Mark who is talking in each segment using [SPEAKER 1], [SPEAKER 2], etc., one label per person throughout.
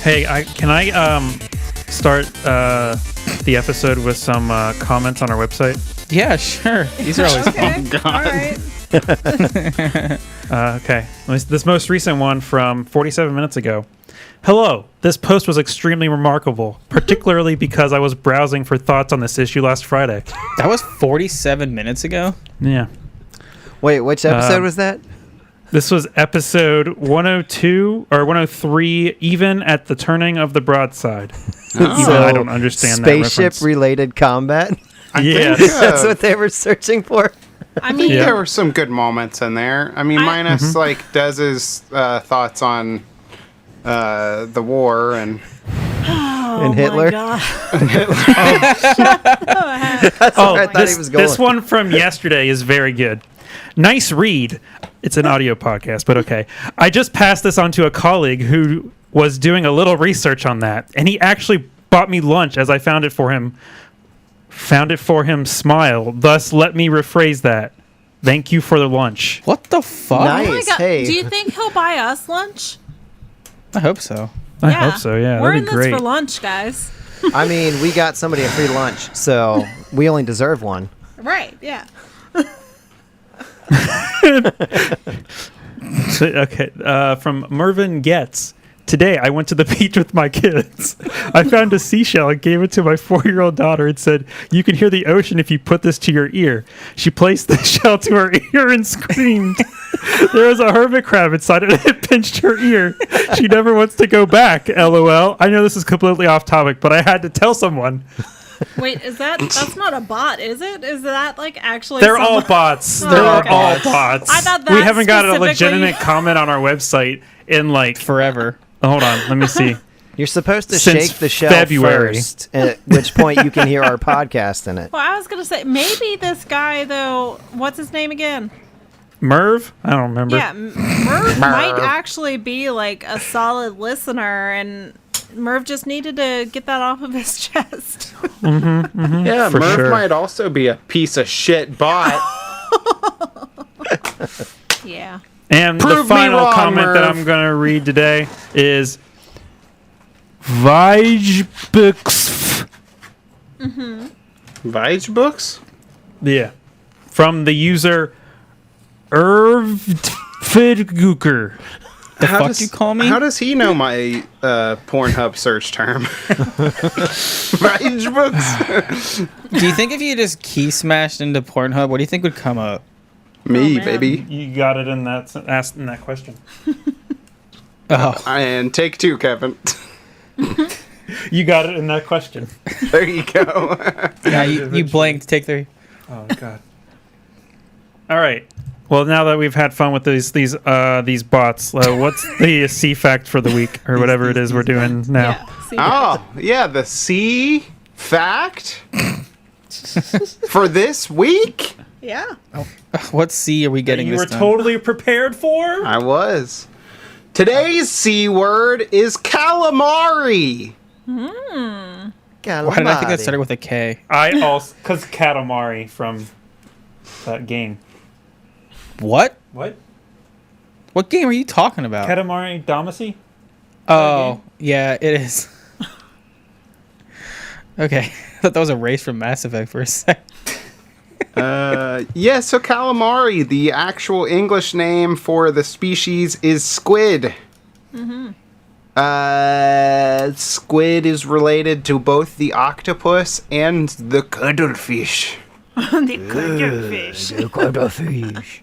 [SPEAKER 1] Hey, can I start the episode with some comments on our website?
[SPEAKER 2] Yeah, sure. These are always fun.
[SPEAKER 1] All right. Okay. This most recent one from 47 minutes ago. Hello. This post was extremely remarkable, particularly because I was browsing for thoughts on this issue last Friday.
[SPEAKER 2] That was 47 minutes ago?
[SPEAKER 1] Yeah.
[SPEAKER 3] Wait, which episode was that?
[SPEAKER 1] This was episode 102 or 103, even at the turning of the broadside.
[SPEAKER 3] Oh.
[SPEAKER 1] Even I don't understand that reference.
[SPEAKER 3] Spaceship-related combat?
[SPEAKER 1] Yeah.
[SPEAKER 3] That's what they were searching for?
[SPEAKER 4] I mean, there were some good moments in there. I mean, minus, like, Dez's thoughts on the war and...
[SPEAKER 3] and Hitler?
[SPEAKER 1] And
[SPEAKER 3] Hitler. That's where I thought he was going.
[SPEAKER 1] This one from yesterday is very good. Nice read. It's an audio podcast, but okay. I just passed this on to a colleague who was doing a little research on that, and he actually bought me lunch as I found it for him. Smile. Thus, let me rephrase that. Thank you for the lunch.
[SPEAKER 2] What the fuck?
[SPEAKER 3] Nice.
[SPEAKER 5] Oh my God.
[SPEAKER 3] Hey.
[SPEAKER 5] Do you think he'll buy us lunch?
[SPEAKER 2] I hope so.
[SPEAKER 1] I hope so, yeah.
[SPEAKER 5] We're
[SPEAKER 1] That'd
[SPEAKER 5] in
[SPEAKER 1] be
[SPEAKER 5] this
[SPEAKER 1] great.
[SPEAKER 5] for lunch, guys.
[SPEAKER 3] I mean, we got somebody a free lunch, so we only deserve one.
[SPEAKER 5] Right, yeah.
[SPEAKER 1] Okay, from Mervin Getz. Today, I went to the beach with my kids. I found a seashell and gave it to my 4-year-old daughter and said, "You can hear the ocean if you put this to your ear." She placed the shell to her ear and screamed. There was a hermit crab inside it and it pinched her ear. She never wants to go back, LOL. I know this is completely off topic, but I had to tell someone.
[SPEAKER 5] Wait, that's not a bot, is it? Is that like actually
[SPEAKER 1] They're all bots.
[SPEAKER 5] Oh,
[SPEAKER 1] They're
[SPEAKER 5] okay.
[SPEAKER 1] all bots.
[SPEAKER 5] I thought
[SPEAKER 1] we
[SPEAKER 5] that
[SPEAKER 1] haven't got a
[SPEAKER 5] specifically-
[SPEAKER 1] legitimate comment on our website in like
[SPEAKER 2] Forever.
[SPEAKER 1] Hold on, let me see.
[SPEAKER 3] You're supposed to
[SPEAKER 1] Since
[SPEAKER 3] shake the shell
[SPEAKER 1] February.
[SPEAKER 3] first, at which point you can hear our podcast in it.
[SPEAKER 5] Well, I was going to say, maybe this guy, though, what's his name again?
[SPEAKER 1] Merv? I don't remember.
[SPEAKER 5] Yeah, Merv might actually be like a solid listener, and Merv just needed to get that off of his chest.
[SPEAKER 4] Yeah,
[SPEAKER 1] For
[SPEAKER 4] Merv
[SPEAKER 1] sure.
[SPEAKER 4] might also be a piece of shit bot.
[SPEAKER 5] Yeah.
[SPEAKER 1] And
[SPEAKER 4] Prove
[SPEAKER 1] the
[SPEAKER 4] me
[SPEAKER 1] final
[SPEAKER 4] wrong,
[SPEAKER 1] comment that
[SPEAKER 4] Merv.
[SPEAKER 1] I'm going to read today is Vijbooks.
[SPEAKER 4] Vige books?
[SPEAKER 1] Yeah. From the user Ervdfidguker.
[SPEAKER 2] The fuck you call me?
[SPEAKER 4] How does he know my Pornhub search term? Vige books?
[SPEAKER 2] Do you think if you just key smashed into Pornhub, what do you think would come up?
[SPEAKER 4] Me,
[SPEAKER 5] man.
[SPEAKER 4] baby.
[SPEAKER 1] You got it in that asked in that question.
[SPEAKER 2] Oh,
[SPEAKER 4] And take two, Kevin.
[SPEAKER 1] You got it in that question.
[SPEAKER 4] There you go.
[SPEAKER 2] yeah, you blanked. Take 3.
[SPEAKER 1] Oh god. All right. Well, now that we've had fun with these bots, what's the C fact for the week or whatever it is we're doing now?
[SPEAKER 5] Yeah. See,
[SPEAKER 4] Oh, yeah, the C fact for this week?
[SPEAKER 5] yeah.
[SPEAKER 2] What C are we getting
[SPEAKER 1] You
[SPEAKER 2] this
[SPEAKER 1] were
[SPEAKER 2] time?
[SPEAKER 1] totally prepared for?
[SPEAKER 4] I was. Today's C word is calamari.
[SPEAKER 2] Why did I think that started with a K?
[SPEAKER 1] I also because Katamari from that game.
[SPEAKER 2] What?
[SPEAKER 1] What?
[SPEAKER 2] What game are you talking about?
[SPEAKER 1] Katamari Damacy?
[SPEAKER 2] Oh, yeah, it is. Okay, I thought that was a race from Mass Effect for a sec.
[SPEAKER 4] Yeah, so calamari, the actual English name for the species is squid. Squid is related to both the octopus and the cuttlefish.
[SPEAKER 5] The cuttlefish.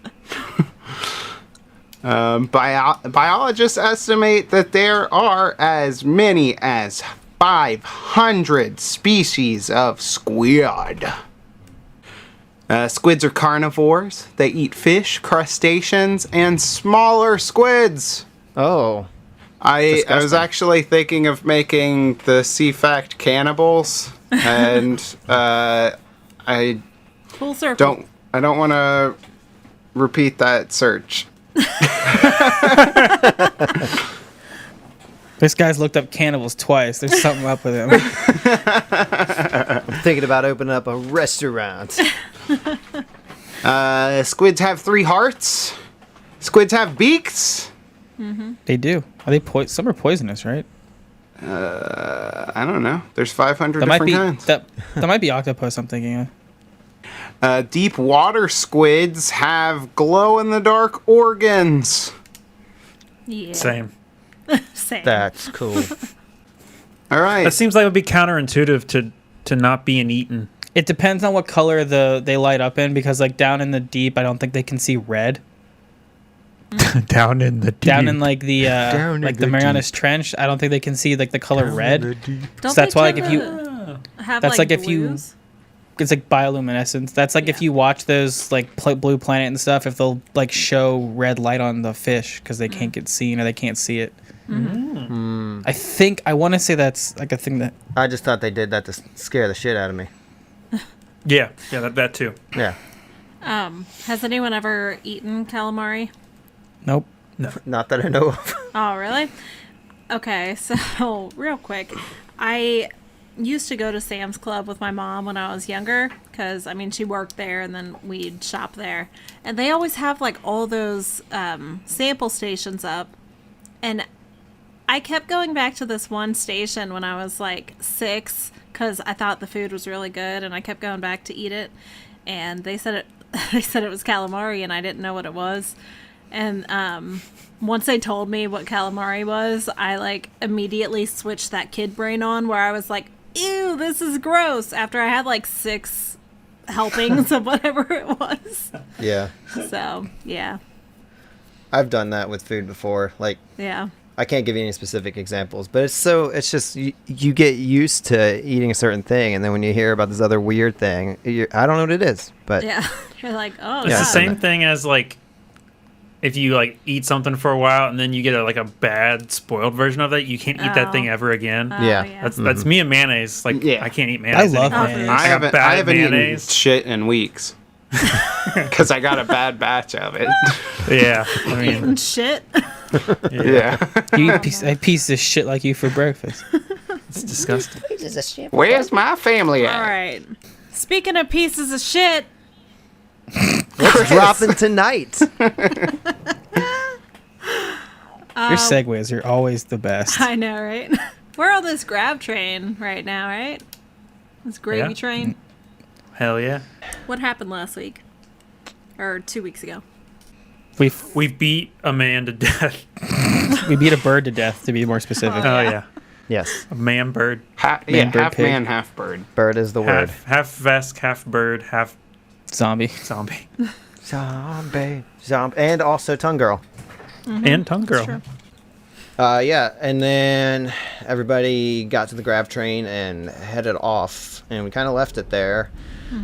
[SPEAKER 4] Biologists estimate that there are as many as 500 species of squid. Squids are carnivores. They eat fish, crustaceans, and smaller squids.
[SPEAKER 3] Oh.
[SPEAKER 4] I was actually thinking of making the C-Fact cannibals, and I
[SPEAKER 5] Full circle.
[SPEAKER 4] don't want to repeat that search.
[SPEAKER 2] This guy's looked up cannibals twice. There's something up with him.
[SPEAKER 3] I'm thinking about opening up a restaurant.
[SPEAKER 4] Squids have 3 hearts. Squids have beaks.
[SPEAKER 2] They do. Are they some are poisonous, right?
[SPEAKER 4] I don't know. There's 500
[SPEAKER 2] That might
[SPEAKER 4] different
[SPEAKER 2] be
[SPEAKER 4] kinds.
[SPEAKER 2] that might be octopus. I'm thinking of.
[SPEAKER 4] Deep water squids have glow-in-the-dark organs.
[SPEAKER 5] Yeah.
[SPEAKER 1] Same.
[SPEAKER 5] Same.
[SPEAKER 3] That's cool.
[SPEAKER 4] All right.
[SPEAKER 1] That seems like it would be counterintuitive to not being eaten.
[SPEAKER 2] It depends on what color they light up in, because like down in the deep, I don't think they can see red.
[SPEAKER 1] Down in the deep.
[SPEAKER 2] Down in like the
[SPEAKER 3] Down in
[SPEAKER 2] like the
[SPEAKER 3] the
[SPEAKER 2] Marianas Trench, I don't think they can see like the color red.
[SPEAKER 5] Don't
[SPEAKER 2] So that's
[SPEAKER 5] they
[SPEAKER 2] why, like,
[SPEAKER 5] tend
[SPEAKER 2] if you-
[SPEAKER 5] to have,
[SPEAKER 2] that's like if you-
[SPEAKER 5] blues?
[SPEAKER 2] It's like bioluminescence. That's like if you watch those like Blue Planet and stuff, if they'll like show red light on the fish because they can't get seen or they can't see it. I want to say that's like a thing that.
[SPEAKER 3] I just thought they did that to scare the shit out of me.
[SPEAKER 1] Yeah, that too.
[SPEAKER 3] Yeah.
[SPEAKER 5] Has anyone ever eaten calamari?
[SPEAKER 2] Nope.
[SPEAKER 3] Not that I know of.
[SPEAKER 5] Oh, really? Okay, so real quick, I used to go to Sam's Club with my mom when I was younger because, I mean, she worked there and then we'd shop there. And they always have, like, all those sample stations up. And I kept going back to this one station when I was, like, 6 because I thought the food was really good and I kept going back to eat it. And they said it was calamari and I didn't know what it was. And once they told me what calamari was, I like immediately switched that kid brain on where I was like, ew, this is gross, after I had like 6 helpings of whatever it was.
[SPEAKER 3] Yeah.
[SPEAKER 5] So, yeah.
[SPEAKER 3] I've done that with food before. Like,
[SPEAKER 5] Yeah.
[SPEAKER 3] I can't give you any specific examples, but it's just you get used to eating a certain thing, and then when you hear about this other weird thing, I don't know what it is, but
[SPEAKER 5] Yeah. You're like, oh,
[SPEAKER 1] It's
[SPEAKER 3] Yeah.
[SPEAKER 1] the
[SPEAKER 5] God.
[SPEAKER 1] same thing as like if you like eat something for a while and then you get a bad spoiled version of it, you can't eat that thing ever again.
[SPEAKER 5] Oh,
[SPEAKER 3] Yeah.
[SPEAKER 1] That's me and mayonnaise. Like
[SPEAKER 4] Yeah.
[SPEAKER 1] I can't eat mayonnaise.
[SPEAKER 2] I love
[SPEAKER 1] anymore.
[SPEAKER 2] mayonnaise.
[SPEAKER 4] I
[SPEAKER 1] got
[SPEAKER 4] haven't,
[SPEAKER 1] bad
[SPEAKER 4] I haven't eaten
[SPEAKER 1] mayonnaise.
[SPEAKER 4] shit in weeks because I got a bad batch of it.
[SPEAKER 1] Yeah, I mean,
[SPEAKER 5] Eating shit.
[SPEAKER 4] Yeah.
[SPEAKER 2] You eat a piece of shit like you for breakfast.
[SPEAKER 1] it's disgusting.
[SPEAKER 4] Where's my family at?
[SPEAKER 5] All right. Speaking of pieces of shit,
[SPEAKER 3] what's dropping tonight?
[SPEAKER 2] Your segues are always the best.
[SPEAKER 5] I know, right? We're on this grab train right now, right? This gravy
[SPEAKER 1] Yeah.
[SPEAKER 5] train.
[SPEAKER 1] Hell yeah.
[SPEAKER 5] What happened last week? Or 2 weeks ago?
[SPEAKER 1] We beat a man to death.
[SPEAKER 2] We beat a bird to death, to be more specific.
[SPEAKER 1] Oh yeah,
[SPEAKER 3] Yes,
[SPEAKER 1] a man bird,
[SPEAKER 4] Half
[SPEAKER 2] bird, pig.
[SPEAKER 4] man, half bird.
[SPEAKER 3] bird is the word.
[SPEAKER 1] half Vesk, half bird, half
[SPEAKER 2] Zombie.
[SPEAKER 1] zombie,
[SPEAKER 3] Zombie, and also tongue girl.
[SPEAKER 1] and tongue girl.
[SPEAKER 5] true.
[SPEAKER 3] Yeah, and then everybody got to the grab train and headed off, and we kind of left it there.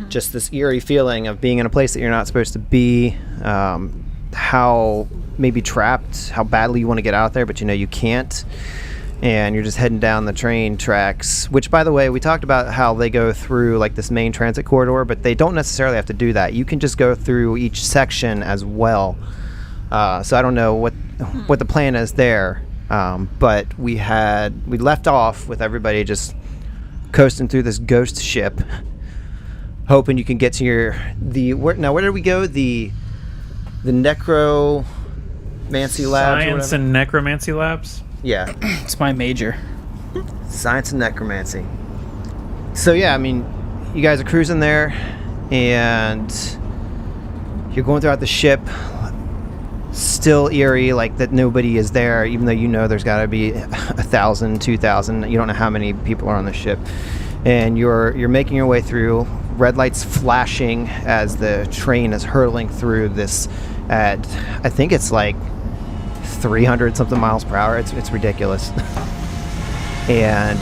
[SPEAKER 3] Just this eerie feeling of being in a place that you're not supposed to be, how maybe trapped, how badly you want to get out there, but you know you can't, and you're just heading down the train tracks, which, by the way, we talked about how they go through like this main transit corridor, but they don't necessarily have to do that. You can just go through each section as well. So I don't know what the plan is there. But we left off with everybody just coasting through this ghost ship, hoping you can get to where did we go? The necromancy labs. or
[SPEAKER 1] Science
[SPEAKER 3] whatever?
[SPEAKER 1] and necromancy labs.
[SPEAKER 3] Yeah,
[SPEAKER 2] It's my major.
[SPEAKER 3] science and necromancy. So yeah, I mean, you guys are cruising there, and you're going throughout the ship. Still eerie, like that nobody is there, even though you know there's got to be 1,000, 2,000. You don't know how many people are on the ship, and you're making your way through. Red lights flashing as the train is hurtling through this. At I think it's like 300 something miles per hour. It's ridiculous. And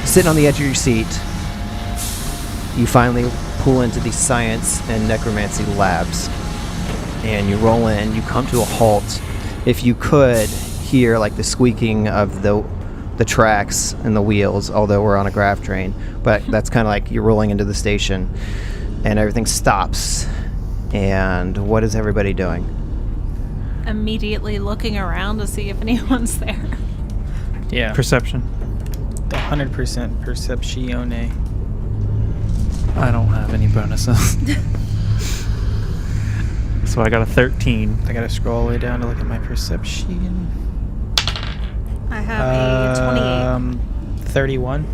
[SPEAKER 3] sitting on the edge of your seat, you finally pull into the science and necromancy labs. And you roll in, you come to a halt. If you could hear like the squeaking of the tracks and the wheels, although we're on a grav train, but that's kind of like you're rolling into the station and everything stops. And what is everybody doing?
[SPEAKER 5] Immediately looking around to see if anyone's there.
[SPEAKER 2] Yeah.
[SPEAKER 1] Perception.
[SPEAKER 2] 100% perceptione.
[SPEAKER 1] I don't have any bonuses. So I got a 13.
[SPEAKER 2] I gotta scroll all the way down to look at my perception.
[SPEAKER 5] I have a
[SPEAKER 2] 31.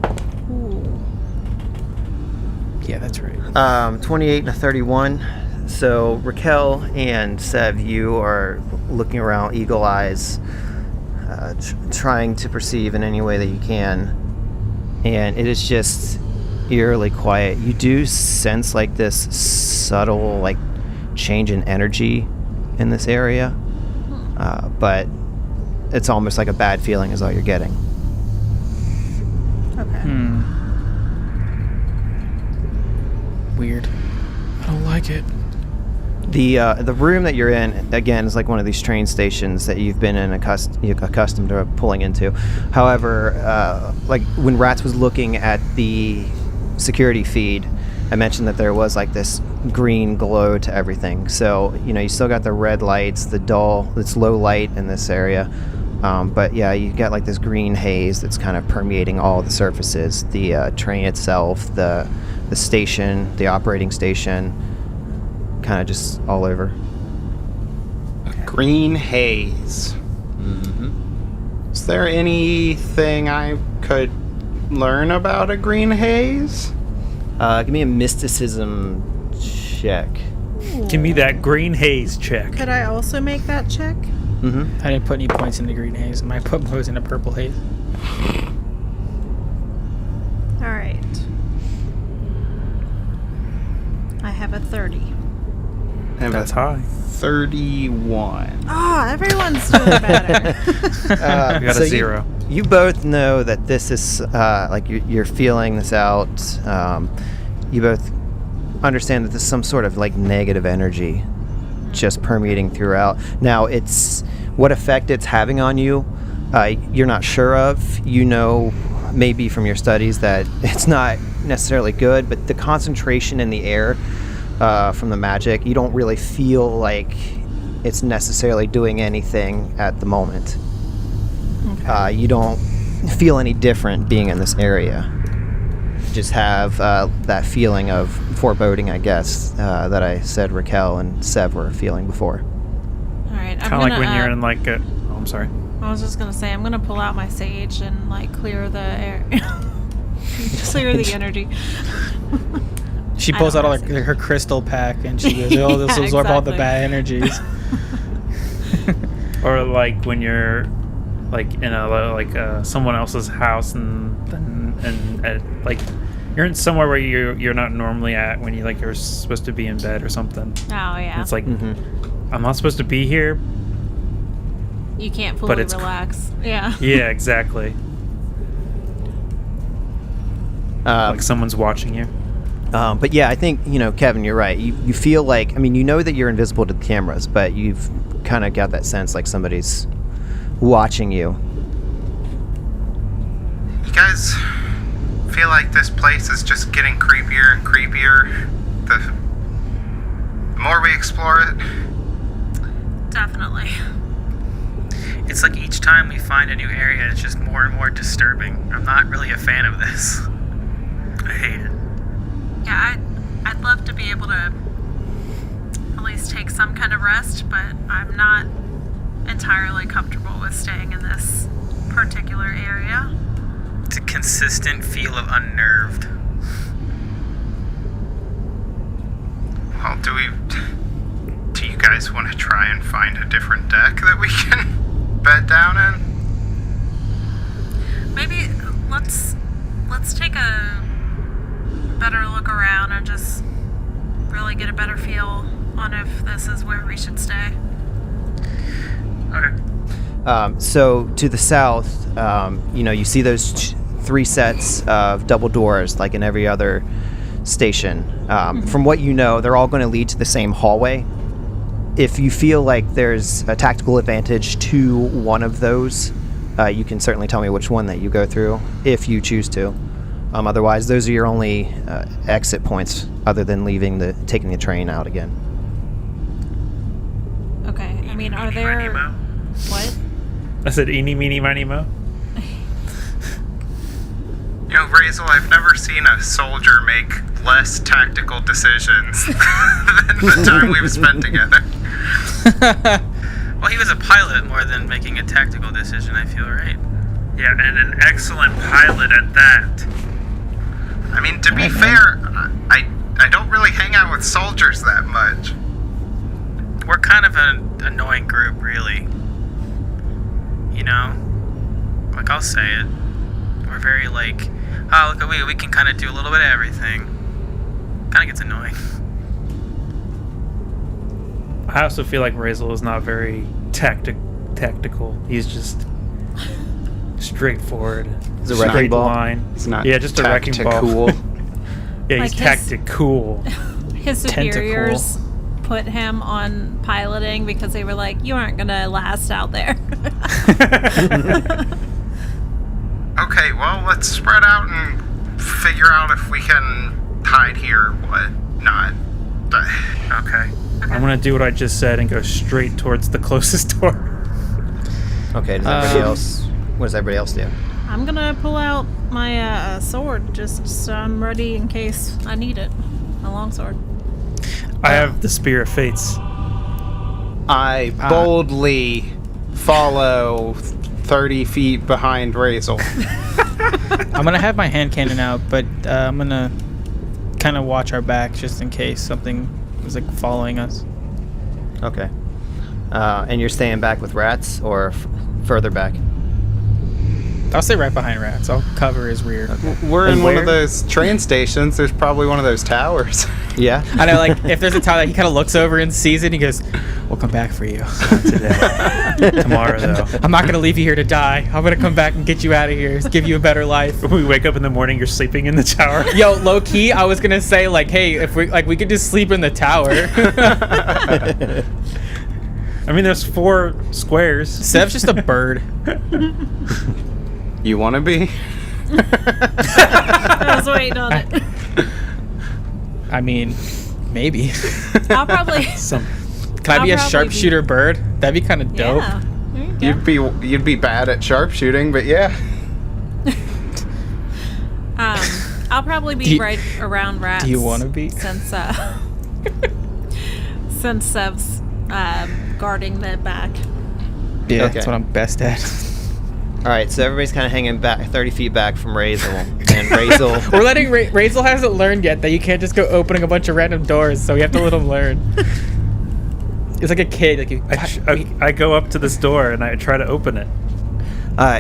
[SPEAKER 5] 28. Ooh.
[SPEAKER 2] Yeah, that's right.
[SPEAKER 3] 28 and a 31. So Raquel and Sev, you are looking around, eagle eyes, trying to perceive in any way that you can, and it is just eerily quiet. You do sense like this subtle like change in energy in this area, but it's almost like a bad feeling is all you're getting.
[SPEAKER 5] Okay.
[SPEAKER 2] Weird. I don't like it.
[SPEAKER 3] The room that you're in, again, is like one of these train stations that you've been accustomed to pulling into. However, like when Rats was looking at the security feed, I mentioned that there was like this green glow to everything. So, you still got the red lights, it's low light in this area. But yeah, you got like this green haze that's kind of permeating all the surfaces. The train itself, the station, the operating station, kind of just all over.
[SPEAKER 4] Green haze.
[SPEAKER 3] Mm-hmm.
[SPEAKER 4] Is there anything I could learn about a green haze?
[SPEAKER 3] Give me a mysticism check.
[SPEAKER 1] Give me that green haze check.
[SPEAKER 5] Could I also make that check?
[SPEAKER 3] Mm-hmm.
[SPEAKER 2] I didn't put any points in the green haze. I might put those in a purple haze.
[SPEAKER 5] All right. I have a 30.
[SPEAKER 1] That's high.
[SPEAKER 4] 31.
[SPEAKER 5] Oh, everyone's doing better.
[SPEAKER 1] I got a 0.
[SPEAKER 3] You both know that this is like you're feeling this out. You both understand that this is some sort of like negative energy just permeating throughout. Now, it's what effect it's having on you. You're not sure of. Maybe from your studies that it's not necessarily good, but the concentration in the air from the magic, you don't really feel like it's necessarily doing anything at the moment. Okay. You don't feel any different being in this area. You just have that feeling of foreboding, I guess, that I said Raquel and Sev were feeling before.
[SPEAKER 5] All right.
[SPEAKER 1] Kind of like when you're in like a... Oh, I'm sorry.
[SPEAKER 5] I was just going to say, I'm going to pull out my sage and like clear the air. Clear the energy.
[SPEAKER 2] She pulls out all her crystal pack and she goes, "Oh, this will absorb all the bad energies."
[SPEAKER 1] Or like when you're like in someone else's house and like you're in somewhere where you're not normally at when you're supposed to be in bed or something.
[SPEAKER 5] Oh yeah.
[SPEAKER 1] It's like I'm not supposed to be here.
[SPEAKER 5] You can't fully relax. Yeah.
[SPEAKER 1] Yeah, exactly. Like someone's watching you.
[SPEAKER 3] But yeah, I think, Kevin, you're right. You feel like, you know that you're invisible to the cameras, but you've kind of got that sense like somebody's watching you.
[SPEAKER 4] You guys feel like this place is just getting creepier and creepier the more we explore it?
[SPEAKER 5] Definitely.
[SPEAKER 2] It's like each time we find a new area, it's just more and more disturbing. I'm not really a fan of this. I hate it.
[SPEAKER 5] Yeah, I'd love to be able to at least take some kind of rest, but I'm not entirely comfortable with staying in this particular area.
[SPEAKER 2] It's a consistent feel of unnerved.
[SPEAKER 4] Well, do you guys want to try and find a different deck that we can bed down in?
[SPEAKER 5] Maybe let's take a better look around and just really get a better feel on if this is where we should stay.
[SPEAKER 2] Okay.
[SPEAKER 3] So to the south, you see those 3 sets of double doors like in every other station. From what you know, they're all going to lead to the same hallway. If you feel like there's a tactical advantage to one of those, you can certainly tell me which one that you go through if you choose to. Otherwise, those are your only exit points other than taking the train out again.
[SPEAKER 5] Okay. Are there... What?
[SPEAKER 1] I said eeny, meeny, miny, mo.
[SPEAKER 4] You know, Razel, I've never seen a soldier make less tactical decisions than the time we've spent together.
[SPEAKER 2] Well, he was a pilot more than making a tactical decision, I feel, right?
[SPEAKER 1] Yeah, and an excellent pilot at that.
[SPEAKER 4] I mean, to be fair, I don't really hang out with soldiers that much.
[SPEAKER 2] We're kind of an annoying group, really. You know? Like, I'll say it. We're very like, oh, look, we can kind of do a little bit of everything. Kind of gets annoying.
[SPEAKER 1] I also feel like Razel is not very tactical. He's just straightforward.
[SPEAKER 3] Is it a wrecking
[SPEAKER 1] straight
[SPEAKER 3] ball?
[SPEAKER 1] line.
[SPEAKER 4] It's not
[SPEAKER 1] Yeah, just a wrecking ball.
[SPEAKER 4] cool.
[SPEAKER 1] Yeah, he's
[SPEAKER 5] Like his-
[SPEAKER 1] tactical.
[SPEAKER 5] His superiors put him on piloting because they were like, you aren't going to last out there.
[SPEAKER 4] Okay, well, let's spread out and figure out if we can hide here or what not. Okay.
[SPEAKER 1] I'm gonna do what I just said and go straight towards the closest door.
[SPEAKER 3] Okay, does everybody else... What does everybody else do?
[SPEAKER 5] I'm going to pull out my sword just so I'm ready in case I need it. A longsword.
[SPEAKER 1] I have the Spear of Fates.
[SPEAKER 4] I boldly follow 30 feet behind Razel.
[SPEAKER 2] I'm gonna have my hand cannon out, but I'm gonna kind of watch our back just in case something was like following us.
[SPEAKER 3] Okay. And you're staying back with rats or further back?
[SPEAKER 2] I'll stay right behind Rats. I'll cover his rear.
[SPEAKER 4] We're
[SPEAKER 3] And
[SPEAKER 4] in one of
[SPEAKER 3] where?
[SPEAKER 4] those train stations. There's probably one of those towers.
[SPEAKER 3] Yeah?
[SPEAKER 2] I know, like, if there's a tower that he kind of looks over and sees it, he goes, we'll come back for you.
[SPEAKER 1] Today. Tomorrow, though.
[SPEAKER 2] I'm not going to leave you here to die. I'm going to come back and get you out of here, give you a better life.
[SPEAKER 1] When we wake up in the morning, you're sleeping in the tower.
[SPEAKER 2] Yo, low key, I was going to say, like, hey, if we could just sleep in the tower.
[SPEAKER 1] I mean, there's 4 squares.
[SPEAKER 2] Sev's just a bird.
[SPEAKER 4] You want to be?
[SPEAKER 5] I was waiting on it.
[SPEAKER 2] I mean, maybe.
[SPEAKER 5] I'll probably...
[SPEAKER 2] Can I
[SPEAKER 5] I'll
[SPEAKER 2] be a
[SPEAKER 5] probably
[SPEAKER 2] sharpshooter bird? That'd be kind of dope.
[SPEAKER 5] Yeah. There you go.
[SPEAKER 4] You'd be bad at sharpshooting, but yeah.
[SPEAKER 5] I'll probably be
[SPEAKER 2] Do you-
[SPEAKER 5] right around Rats.
[SPEAKER 2] do you wanna be?
[SPEAKER 5] Since Sev's guarding the back.
[SPEAKER 2] Yeah,
[SPEAKER 3] Okay.
[SPEAKER 2] that's what I'm best at.
[SPEAKER 3] All right, so everybody's kind of hanging back 30 feet back from Razel. And Razel...
[SPEAKER 2] We're letting Razel hasn't learned yet that you can't just go opening a bunch of random doors, so we have to let him learn. It's like a kid. Like
[SPEAKER 1] I go up to this door and I try to open it.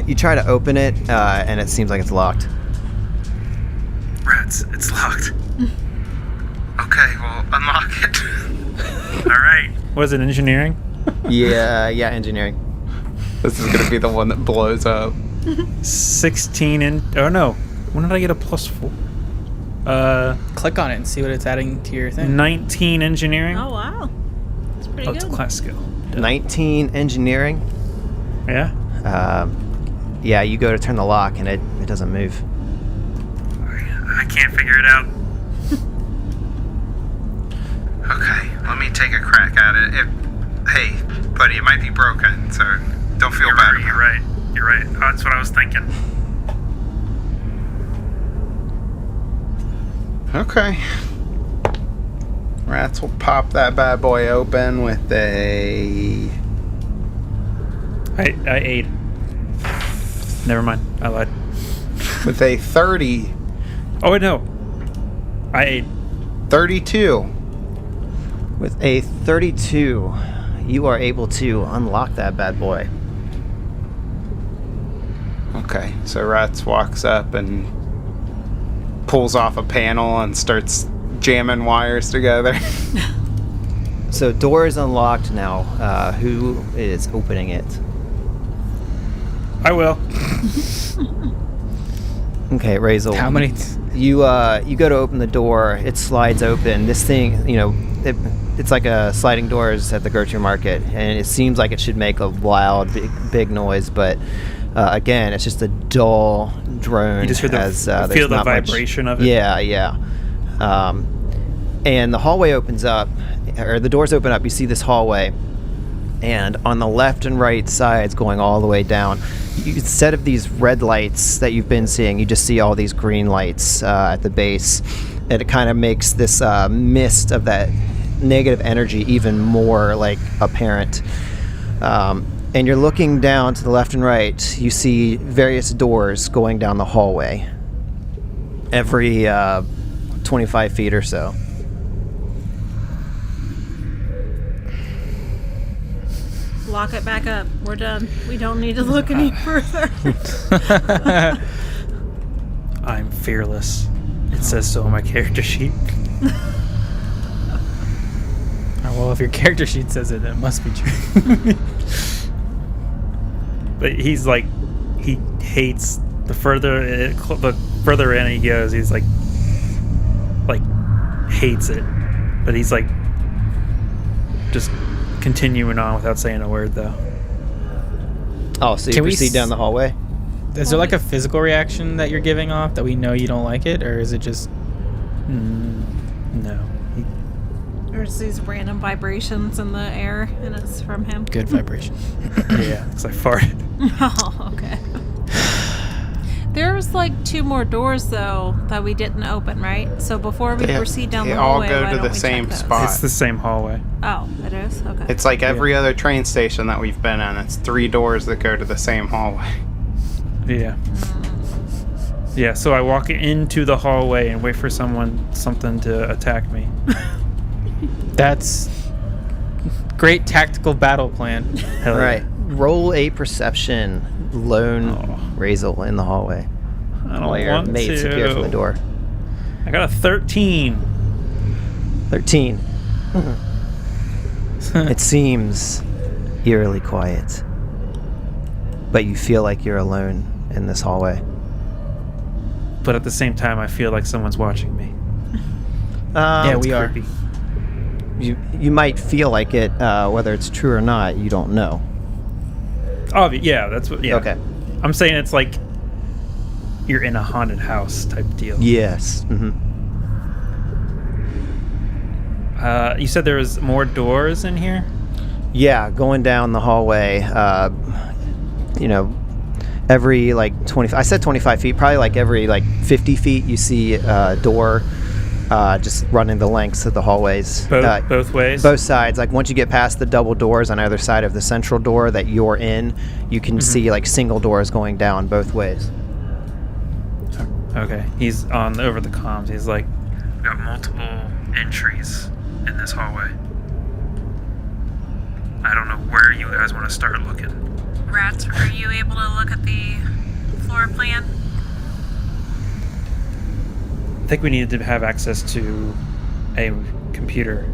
[SPEAKER 3] you try to open it, and it seems like it's locked.
[SPEAKER 4] Rats, it's locked. Okay, well, unlock it.
[SPEAKER 1] All right. Was it engineering?
[SPEAKER 3] Yeah, engineering.
[SPEAKER 4] This is gonna be the one that blows up.
[SPEAKER 1] 16 in... Oh, no. When did I get a +4?
[SPEAKER 2] click on it and see what it's adding to your thing.
[SPEAKER 1] 19 engineering.
[SPEAKER 5] Oh, wow. That's pretty
[SPEAKER 1] Oh, it's a
[SPEAKER 5] good.
[SPEAKER 1] class skill.
[SPEAKER 3] 19 engineering.
[SPEAKER 1] Yeah?
[SPEAKER 3] Yeah, you go to turn the lock, and it doesn't move.
[SPEAKER 1] I can't figure it out.
[SPEAKER 4] Okay, let me take a crack at it. Hey, buddy, it might be broken, so don't feel bad about it.
[SPEAKER 1] You're right. You're right. Oh, that's what I was thinking.
[SPEAKER 4] Okay. Rats will pop that bad boy open with a...
[SPEAKER 1] I ate. Never mind. I lied.
[SPEAKER 4] with a 30.
[SPEAKER 1] Oh, wait, no. I ate.
[SPEAKER 4] 32.
[SPEAKER 3] With a 32, you are able to unlock that bad boy.
[SPEAKER 4] Okay, so Rats walks up and pulls off a panel and starts jamming wires together.
[SPEAKER 3] So door is unlocked now. Who is opening it?
[SPEAKER 1] I will.
[SPEAKER 3] Okay, Razel.
[SPEAKER 2] How many?
[SPEAKER 3] You go to open the door. It slides open. This thing, it's like a sliding doors at the grocery market, and it seems like it should make a loud, big noise, but again, it's just a dull drone.
[SPEAKER 1] You just hear
[SPEAKER 3] there's
[SPEAKER 1] feel the
[SPEAKER 3] not much-
[SPEAKER 1] vibration of it.
[SPEAKER 3] Yeah. And the hallway opens up, or the doors open up. You see this hallway, And on the left and right sides, going all the way down, instead of these red lights that you've been seeing, you just see all these green lights at the base. And it kind of makes this mist of that negative energy even more like apparent. And you're looking down to the left and right. You see various doors going down the hallway every 25 feet or so.
[SPEAKER 5] Lock it back up. We're done. We don't need to look any further.
[SPEAKER 1] I'm fearless. It says so on my character sheet.
[SPEAKER 6] Well, if your character sheet says it, it must be true.
[SPEAKER 1] But he's like, he hates the further in he goes. He's like hates it, but he's like just continuing on without saying a word though.
[SPEAKER 3] Oh, so you
[SPEAKER 6] Can we
[SPEAKER 3] proceed down the hallway?
[SPEAKER 6] Is there like a physical reaction that you're giving off that we know you don't like it, or is it just...
[SPEAKER 1] No.
[SPEAKER 5] Or just these random vibrations in the air, and it's from him.
[SPEAKER 6] good vibration?
[SPEAKER 1] Yeah, because I farted.
[SPEAKER 5] Oh, okay. There's like 2 more doors though that we didn't open, right? So before we proceed down
[SPEAKER 4] they
[SPEAKER 5] the
[SPEAKER 4] all
[SPEAKER 5] hallway,
[SPEAKER 4] go
[SPEAKER 5] why
[SPEAKER 4] to
[SPEAKER 5] don't
[SPEAKER 4] the
[SPEAKER 5] we
[SPEAKER 4] same
[SPEAKER 5] check those?
[SPEAKER 4] spot.
[SPEAKER 1] It's the same hallway.
[SPEAKER 5] Oh, it is? Okay.
[SPEAKER 4] It's like every other train station that we've been in. It's 3 doors that go to the same hallway.
[SPEAKER 1] Yeah. Yeah, so I walk into the hallway and wait for something to attack me.
[SPEAKER 6] That's great tactical battle plan.
[SPEAKER 1] Hell
[SPEAKER 3] All right.
[SPEAKER 1] yeah.
[SPEAKER 3] Roll a perception, lone Razel in the hallway.
[SPEAKER 1] I don't
[SPEAKER 3] While your
[SPEAKER 1] want
[SPEAKER 3] mate
[SPEAKER 1] to.
[SPEAKER 3] secure from the door.
[SPEAKER 1] I got a 13.
[SPEAKER 3] 13. It seems eerily quiet, but you feel like you're alone in this hallway.
[SPEAKER 1] But at the same time, I feel like someone's watching me.
[SPEAKER 6] Yeah, we are.
[SPEAKER 1] Creepy.
[SPEAKER 3] You might feel like it, whether it's true or not, you don't know.
[SPEAKER 1] Oh, yeah, that's what. Yeah.
[SPEAKER 3] Okay.
[SPEAKER 1] I'm saying it's like you're in a haunted house type deal.
[SPEAKER 3] Yes. Mm-hmm.
[SPEAKER 1] You said there was more doors in here?
[SPEAKER 3] Yeah, going down the hallway, every like 20, I said 25 feet, probably like every like 50 feet, you see a door just running the lengths of the hallways.
[SPEAKER 1] Both ways?
[SPEAKER 3] Both sides. Like once you get past the double doors on either side of the central door that you're in, you can see like single doors going down both ways.
[SPEAKER 1] Okay. He's on over the comms. He's like, we got multiple entries in this hallway. I don't know where you guys want to start looking.
[SPEAKER 5] Rats, are you able to look at the floor plan?
[SPEAKER 1] I think we needed to have access to a computer.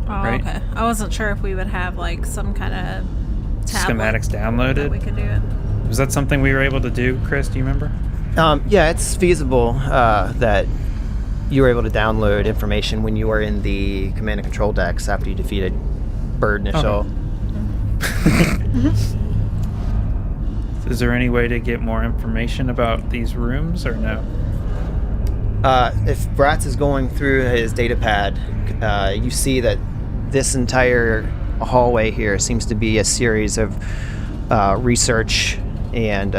[SPEAKER 5] Oh,
[SPEAKER 1] Right.
[SPEAKER 5] okay. I wasn't sure if we would have like some kind of tablet
[SPEAKER 1] Schematics
[SPEAKER 5] that
[SPEAKER 1] downloaded.
[SPEAKER 5] we could do it.
[SPEAKER 1] Was that something we were able to do, Chris? Do you remember?
[SPEAKER 3] Yeah, it's feasible that you were able to download information when you were in the command and control decks after you defeated Bird Nashal.
[SPEAKER 1] Is there any way to get more information about these rooms or no?
[SPEAKER 3] If Bratz is going through his data pad, you see that this entire hallway here seems to be a series of research and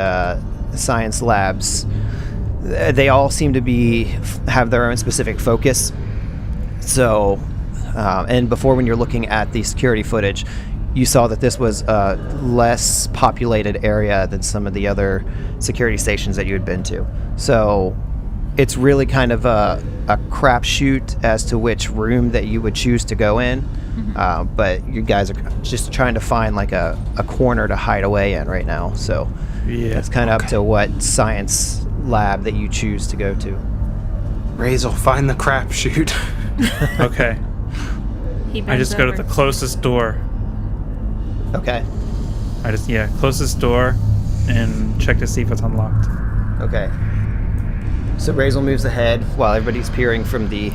[SPEAKER 3] science labs. They all seem to have their own specific focus. So, and before when you're looking at the security footage, you saw that this was a less populated area than some of the other security stations that you had been to. So it's really kind of a crapshoot as to which room that you would choose to go in. But you guys are just trying to find like a corner to hide away in right now. So
[SPEAKER 1] Yeah.
[SPEAKER 3] it's kind of up to what science lab that you choose to go to.
[SPEAKER 4] Razel, find the crapshoot.
[SPEAKER 1] Okay.
[SPEAKER 5] He
[SPEAKER 1] I
[SPEAKER 5] bends
[SPEAKER 1] just go to
[SPEAKER 5] over.
[SPEAKER 1] the closest door.
[SPEAKER 3] Okay.
[SPEAKER 1] Closest door and check to see if it's unlocked.
[SPEAKER 3] Okay. So Razel moves ahead while everybody's peering from the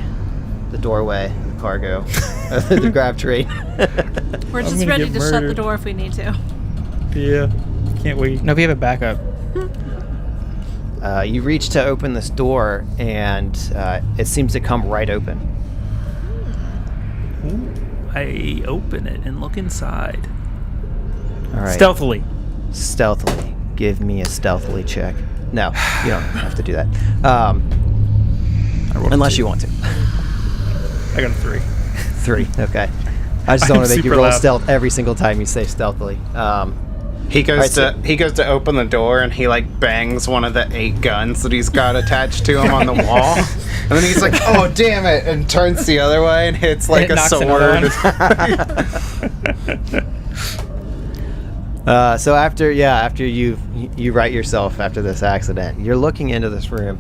[SPEAKER 3] doorway, the cargo, the grab train.
[SPEAKER 5] We're just
[SPEAKER 1] gonna
[SPEAKER 5] ready
[SPEAKER 1] get
[SPEAKER 5] to shut the
[SPEAKER 1] murdered.
[SPEAKER 5] door if we need to.
[SPEAKER 1] Yeah. Can't wait.
[SPEAKER 6] No, we have a backup.
[SPEAKER 3] You reach to open this door, and it seems to come right open.
[SPEAKER 1] I open it and look inside.
[SPEAKER 3] All right.
[SPEAKER 1] Stealthily.
[SPEAKER 3] Stealthily. Give me a stealthily check. No, you don't have to do that.
[SPEAKER 1] I rolled a
[SPEAKER 3] Unless
[SPEAKER 1] 2.
[SPEAKER 3] you want to.
[SPEAKER 1] I got a 3.
[SPEAKER 3] 3. Okay. I just don't
[SPEAKER 1] I'm
[SPEAKER 3] want to make you
[SPEAKER 1] super
[SPEAKER 3] roll
[SPEAKER 1] loud.
[SPEAKER 3] stealth every single time you say stealthily.
[SPEAKER 4] He goes
[SPEAKER 3] Alright,
[SPEAKER 4] he goes to open the door and he like bangs one of the 8 guns that he's got attached to him on the wall, and then he's like, "Oh damn it!" and turns the other way and hits like
[SPEAKER 6] And it
[SPEAKER 4] a
[SPEAKER 6] knocks another one.
[SPEAKER 3] So after you right yourself after this accident, you're looking into this room,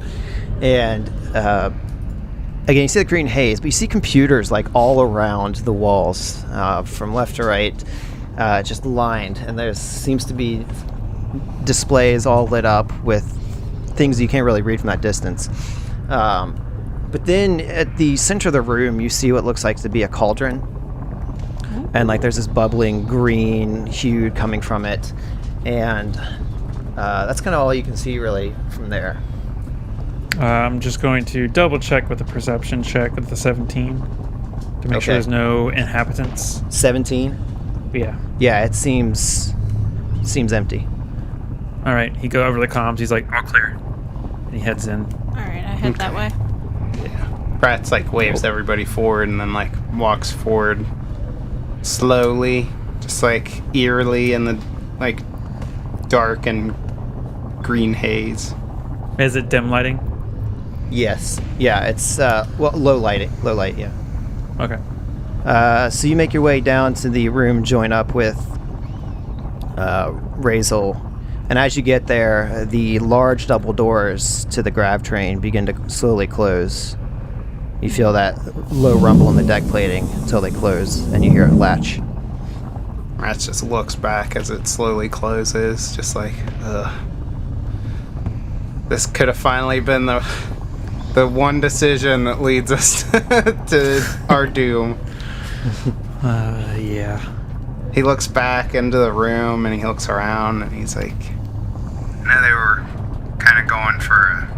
[SPEAKER 3] and again you see the green haze, but you see computers like all around the walls, from left to right, just lined, and there seems to be displays all lit up with things you can't really read from that distance. But then at the center of the room, you see what looks like to be a cauldron. And like there's this bubbling green hue coming from it, and that's kind of all you can see really from there.
[SPEAKER 1] I'm just going to double check with a perception check with the 17 to make sure
[SPEAKER 3] Okay.
[SPEAKER 1] there's no inhabitants.
[SPEAKER 3] 17.
[SPEAKER 1] Yeah.
[SPEAKER 3] Yeah, it seems empty.
[SPEAKER 1] All right. He go over the comms. He's like, all clear. And he heads in.
[SPEAKER 5] All right, I head that way.
[SPEAKER 4] Rat's like waves everybody forward and then like walks forward slowly, just like eerily in the like dark and green haze.
[SPEAKER 1] Is it dim lighting?
[SPEAKER 3] Yes. Yeah, it's low light. Yeah.
[SPEAKER 1] Okay.
[SPEAKER 3] So you make your way down to the room, join up with Razel, and as you get there, the large double doors to the grav train begin to slowly close. You feel that low rumble in the deck plating until they close, and you hear it latch.
[SPEAKER 4] Rat just looks back as it slowly closes, just like, ugh. This could have finally been the one decision that leads us to our doom.
[SPEAKER 1] Yeah.
[SPEAKER 4] He looks back into the room and he looks around and he's like, I know they were kind of going for a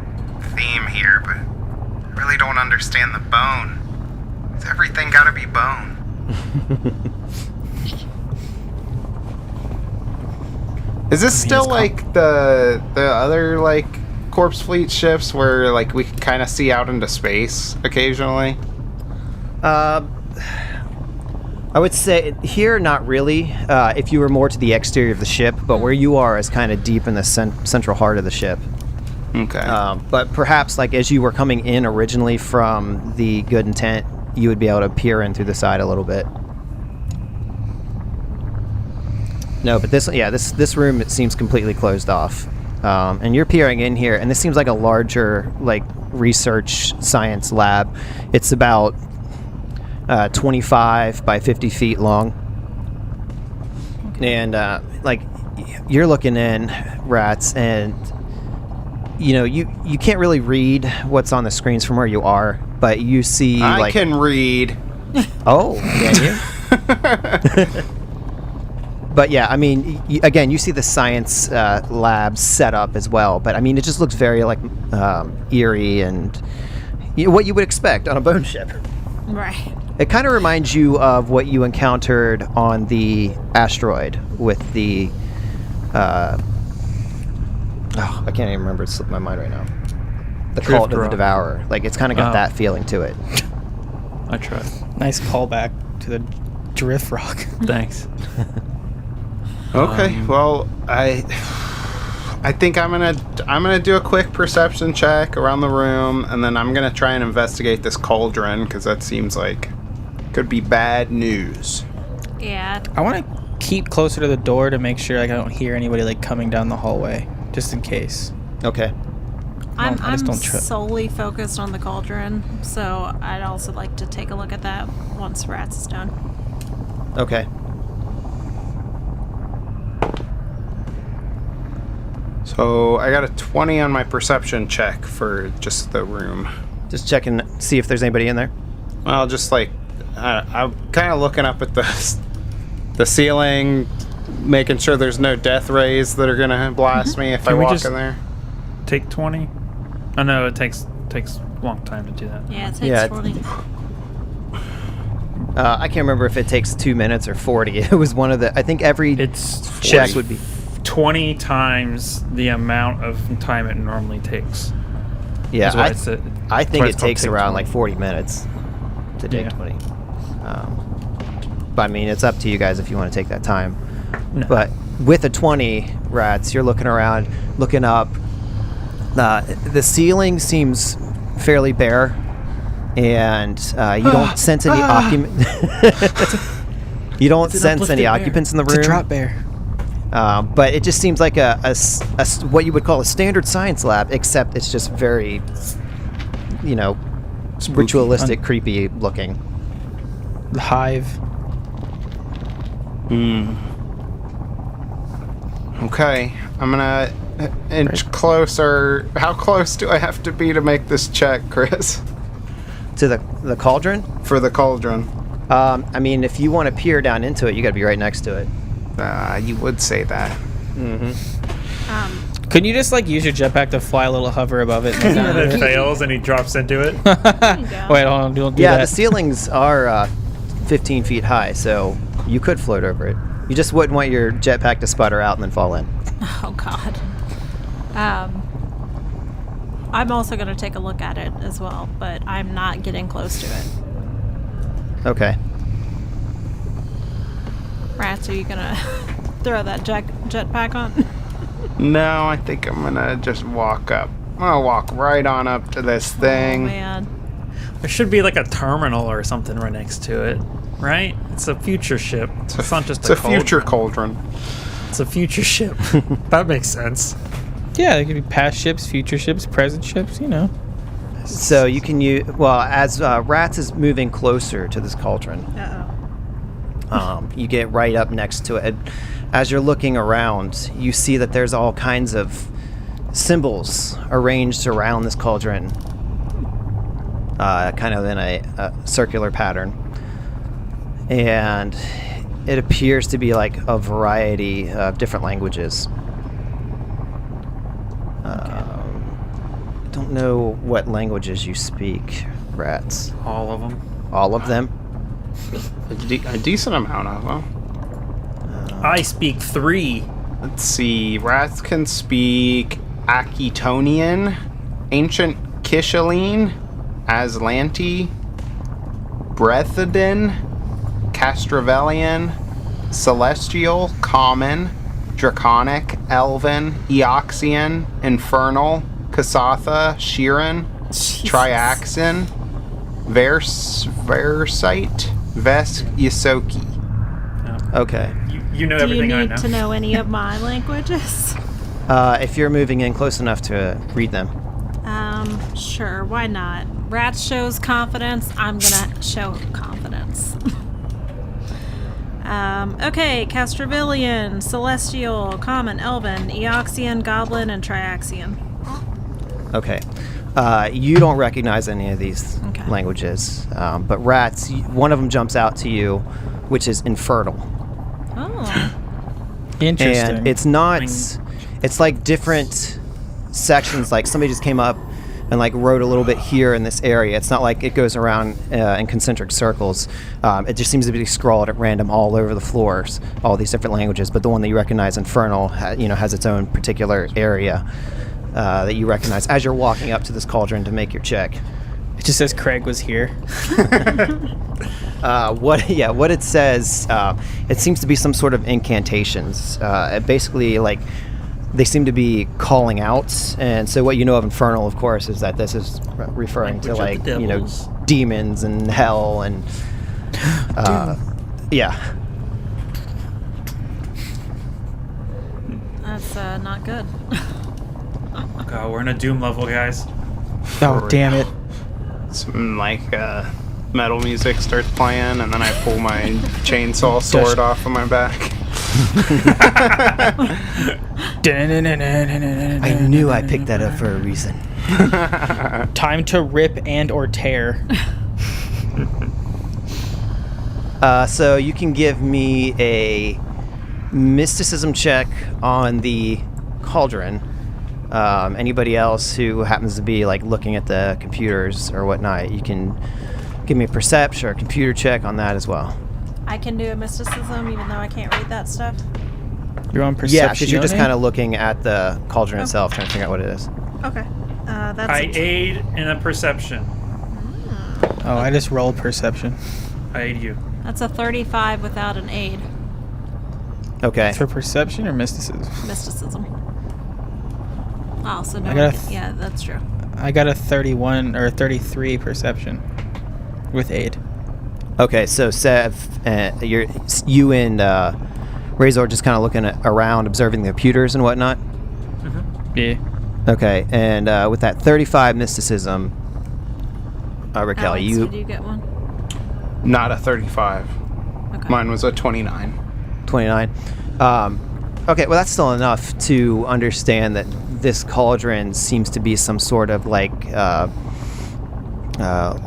[SPEAKER 4] theme here, but I really don't understand the bone. Has everything got to be bone? Is this still like the other like corpse fleet ships where like we can kind of see out into space occasionally?
[SPEAKER 3] I would say here, not really. If you were more to the exterior of the ship, but where you are is kind of deep in the central heart of the ship.
[SPEAKER 4] Okay.
[SPEAKER 3] But perhaps, like as you were coming in originally from the Good Intent, you would be able to peer in through the side a little bit. No, but this room, it seems completely closed off. And you're peering in here, and this seems like a larger, like, research science lab. It's about 25 by 50 feet long. And, like, you're looking in, Rats, and, you know, you can't really read what's on the screens from where you are, but you see,
[SPEAKER 4] I can read.
[SPEAKER 3] Oh, can you? But yeah, I mean, again, you see the science labs set up as well. But I mean, it just looks very like eerie and what you would expect on a bone ship.
[SPEAKER 5] Right.
[SPEAKER 3] It kind of reminds you of what you encountered on the asteroid with the. I can't even remember. It slipped my mind right now. The Cult of the
[SPEAKER 1] Rock.
[SPEAKER 3] Devourer. Like it's kind of got that feeling to it.
[SPEAKER 1] I tried.
[SPEAKER 6] Nice callback to the Drift Rock.
[SPEAKER 1] Thanks.
[SPEAKER 4] Okay, well, I think I'm gonna do a quick perception check around the room, and then I'm gonna try and investigate this cauldron because that seems like could be bad news.
[SPEAKER 5] Yeah.
[SPEAKER 6] I want to keep closer to the door to make sure like I don't hear anybody like coming down the hallway, just in case.
[SPEAKER 3] Okay.
[SPEAKER 5] I'm
[SPEAKER 6] I just don't trip.
[SPEAKER 5] solely focused on the cauldron, so I'd also like to take a look at that once Rats is done.
[SPEAKER 3] Okay.
[SPEAKER 4] So I got a 20 on my perception check for just the room.
[SPEAKER 3] Just checking, see if there's anybody in there.
[SPEAKER 4] Well, just like I'm kind of looking up at the ceiling, making sure there's no death rays that are gonna blast me if
[SPEAKER 1] Can
[SPEAKER 4] I
[SPEAKER 1] we
[SPEAKER 4] walk
[SPEAKER 1] just-
[SPEAKER 4] in there.
[SPEAKER 1] Take 20? Oh, no, it takes a long time to do that.
[SPEAKER 5] Yeah, it takes
[SPEAKER 3] Yeah,
[SPEAKER 5] 40.
[SPEAKER 3] I can't remember if it takes 2 minutes or 40. It was one of the. I think every
[SPEAKER 1] It's
[SPEAKER 3] check
[SPEAKER 1] 40.
[SPEAKER 3] would be.
[SPEAKER 1] 20 times the amount of time it normally takes.
[SPEAKER 3] Yeah,
[SPEAKER 1] That's why it's a-
[SPEAKER 3] I
[SPEAKER 1] that's why
[SPEAKER 3] think it
[SPEAKER 1] it's called
[SPEAKER 3] takes
[SPEAKER 1] take
[SPEAKER 3] around
[SPEAKER 1] 20.
[SPEAKER 3] like 40 minutes to take
[SPEAKER 1] Yeah.
[SPEAKER 3] 20. But I mean, it's up to you guys if you want to take that time.
[SPEAKER 1] No.
[SPEAKER 3] But with a 20, Rats, you're looking around, looking up. The ceiling seems fairly bare, and you don't sense any you don't sense any occupants in the room.
[SPEAKER 6] It's a drop bear.
[SPEAKER 3] But it just seems like what you would call a standard science lab, except it's just very, ritualistic, creepy looking.
[SPEAKER 6] The hive.
[SPEAKER 4] Okay, I'm gonna inch closer. How close do I have to be to make this check, Chris?
[SPEAKER 3] To the cauldron?
[SPEAKER 4] For the cauldron.
[SPEAKER 3] I mean, if you want to peer down into it, you got to be right next to it.
[SPEAKER 4] You would say that.
[SPEAKER 6] Couldn't you just like use your jetpack to fly a little hover above it? And
[SPEAKER 1] And it fails and he drops into it.
[SPEAKER 5] There you go.
[SPEAKER 6] Wait, hold on, don't do
[SPEAKER 3] Yeah,
[SPEAKER 6] that.
[SPEAKER 3] the ceilings are 15 feet high, so you could float over it. You just wouldn't want your jetpack to sputter out and then fall in.
[SPEAKER 5] Oh God. I'm also going to take a look at it as well, but I'm not getting close to it.
[SPEAKER 3] Okay.
[SPEAKER 5] Rats, are you going to throw that jetpack on?
[SPEAKER 4] No, I think I'm gonna just walk up. I'm gonna walk right on up to this thing.
[SPEAKER 5] Oh man.
[SPEAKER 1] There should be like a terminal or something right next to it, right? It's a future ship. It's not just
[SPEAKER 4] It's a future cauldron.
[SPEAKER 1] It's a future ship. That makes sense.
[SPEAKER 6] Yeah, there could be past ships, future ships, present ships,
[SPEAKER 3] So you can use, as Rats is moving closer to this cauldron,
[SPEAKER 5] Uh-oh.
[SPEAKER 3] you get right up next to it. As you're looking around, you see that there's all kinds of symbols arranged around this cauldron, kind of in a circular pattern. And it appears to be like a variety of different languages. I don't know what languages you speak, Rats.
[SPEAKER 1] All of them.
[SPEAKER 3] All of them?
[SPEAKER 4] A decent amount of them.
[SPEAKER 1] I speak 3.
[SPEAKER 4] Let's see. Rats can speak Akitonian, Ancient Kishaline, Aslanti, Brethidin, Castravelian, Celestial, Common, Draconic, Elven, Eoxian, Infernal, Kasatha, Shirin, Triaxin, Versite, Vesk, Yasoki.
[SPEAKER 3] Okay.
[SPEAKER 1] You know
[SPEAKER 5] Do you
[SPEAKER 1] everything I
[SPEAKER 5] need
[SPEAKER 1] know.
[SPEAKER 5] to know any of my languages?
[SPEAKER 3] If you're moving in close enough to read them.
[SPEAKER 5] Sure, why not? Rats shows confidence, I'm gonna show confidence. Okay, Castravilian, Celestial, Common, Elven, Eoxian, Goblin, and Triaxian.
[SPEAKER 3] Okay. You don't recognize any of these
[SPEAKER 5] Okay.
[SPEAKER 3] languages, but Rats, one of them jumps out to you, which is Infernal.
[SPEAKER 5] Oh.
[SPEAKER 6] Interesting.
[SPEAKER 3] And it's not, it's like different sections, like somebody just came up and like wrote a little bit here in this area. It's not like it goes around in concentric circles. It just seems to be scrawled at random all over the floors, all these different languages. But the one that you recognize, Infernal, has its own particular area that you recognize as you're walking up to this cauldron to make your check.
[SPEAKER 6] It just says Craig was here.
[SPEAKER 3] What it says, it seems to be some sort of incantations. Basically, like, they seem to be calling out, and so what you know of Infernal, of course, is that this is referring to,
[SPEAKER 1] Language of
[SPEAKER 3] like,
[SPEAKER 1] the devils.
[SPEAKER 3] demons and hell and yeah.
[SPEAKER 5] That's not good.
[SPEAKER 1] Oh, we're in a Doom level, guys.
[SPEAKER 6] Oh, damn it.
[SPEAKER 4] Some metal music starts playing, and then I pull my chainsaw sword off of my back.
[SPEAKER 3] I knew I picked that up for a reason.
[SPEAKER 6] Time to rip and or tear.
[SPEAKER 3] So you can give me a mysticism check on the cauldron. Anybody else who happens to be like looking at the computers or whatnot, you can give me a perception or a computer check on that as well.
[SPEAKER 5] I can do a mysticism even though I can't read that stuff.
[SPEAKER 6] You're on perception.
[SPEAKER 3] Yeah, because you're just kind of looking at the cauldron itself, trying to figure out what it is.
[SPEAKER 5] Okay. That's
[SPEAKER 1] I aid in a perception.
[SPEAKER 6] Oh, I just rolled perception.
[SPEAKER 1] I aid you.
[SPEAKER 5] That's a 35 without an aid.
[SPEAKER 3] Okay.
[SPEAKER 6] For perception or mysticism?
[SPEAKER 5] Mysticism. Oh, so no.
[SPEAKER 6] I got
[SPEAKER 5] yeah, that's true.
[SPEAKER 6] I got a 31 or 33 perception with aid.
[SPEAKER 3] Okay, so Sev, you and Razor just kind of looking around, observing the computers and whatnot.
[SPEAKER 6] Yeah.
[SPEAKER 3] Okay, and with that 35 mysticism, Raquel,
[SPEAKER 5] Alex,
[SPEAKER 3] you
[SPEAKER 5] did you get one?
[SPEAKER 4] Not a 35.
[SPEAKER 5] Okay.
[SPEAKER 4] Mine was a 29.
[SPEAKER 3] 29. Okay, well that's still enough to understand that this cauldron seems to be some sort of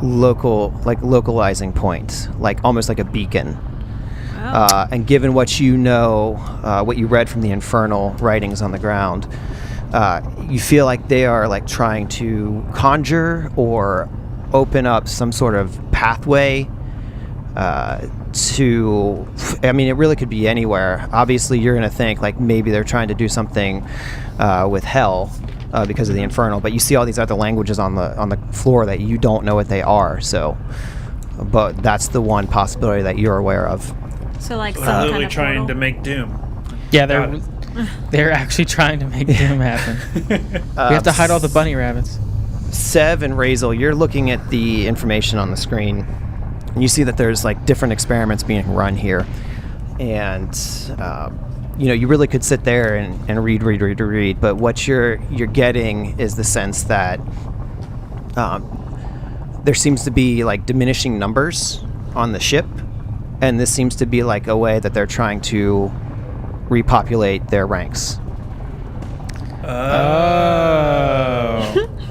[SPEAKER 3] localizing point, like almost like a beacon.
[SPEAKER 5] Oh.
[SPEAKER 3] And given what you know, what you read from the infernal writings on the ground, you feel like they are like trying to conjure or open up some sort of pathway to, I mean, it really could be anywhere. Obviously, you're going to think like maybe they're trying to do something with hell because of the infernal, but you see all these other languages on the floor that you don't know what they are. So, but that's the one possibility that you're aware of.
[SPEAKER 5] So like some
[SPEAKER 1] Literally
[SPEAKER 5] kind of
[SPEAKER 1] trying
[SPEAKER 5] portal?
[SPEAKER 1] to make doom.
[SPEAKER 6] Yeah,
[SPEAKER 1] Got
[SPEAKER 6] they're actually trying to make doom happen. We have to hide all the bunny rabbits.
[SPEAKER 3] Sev and Razel, you're looking at the information on the screen, and you see that there's like different experiments being run here, and you really could sit there and read, but what you're getting is the sense that there seems to be like diminishing numbers on the ship, and this seems to be like a way that they're trying to repopulate their ranks.
[SPEAKER 6] Oh.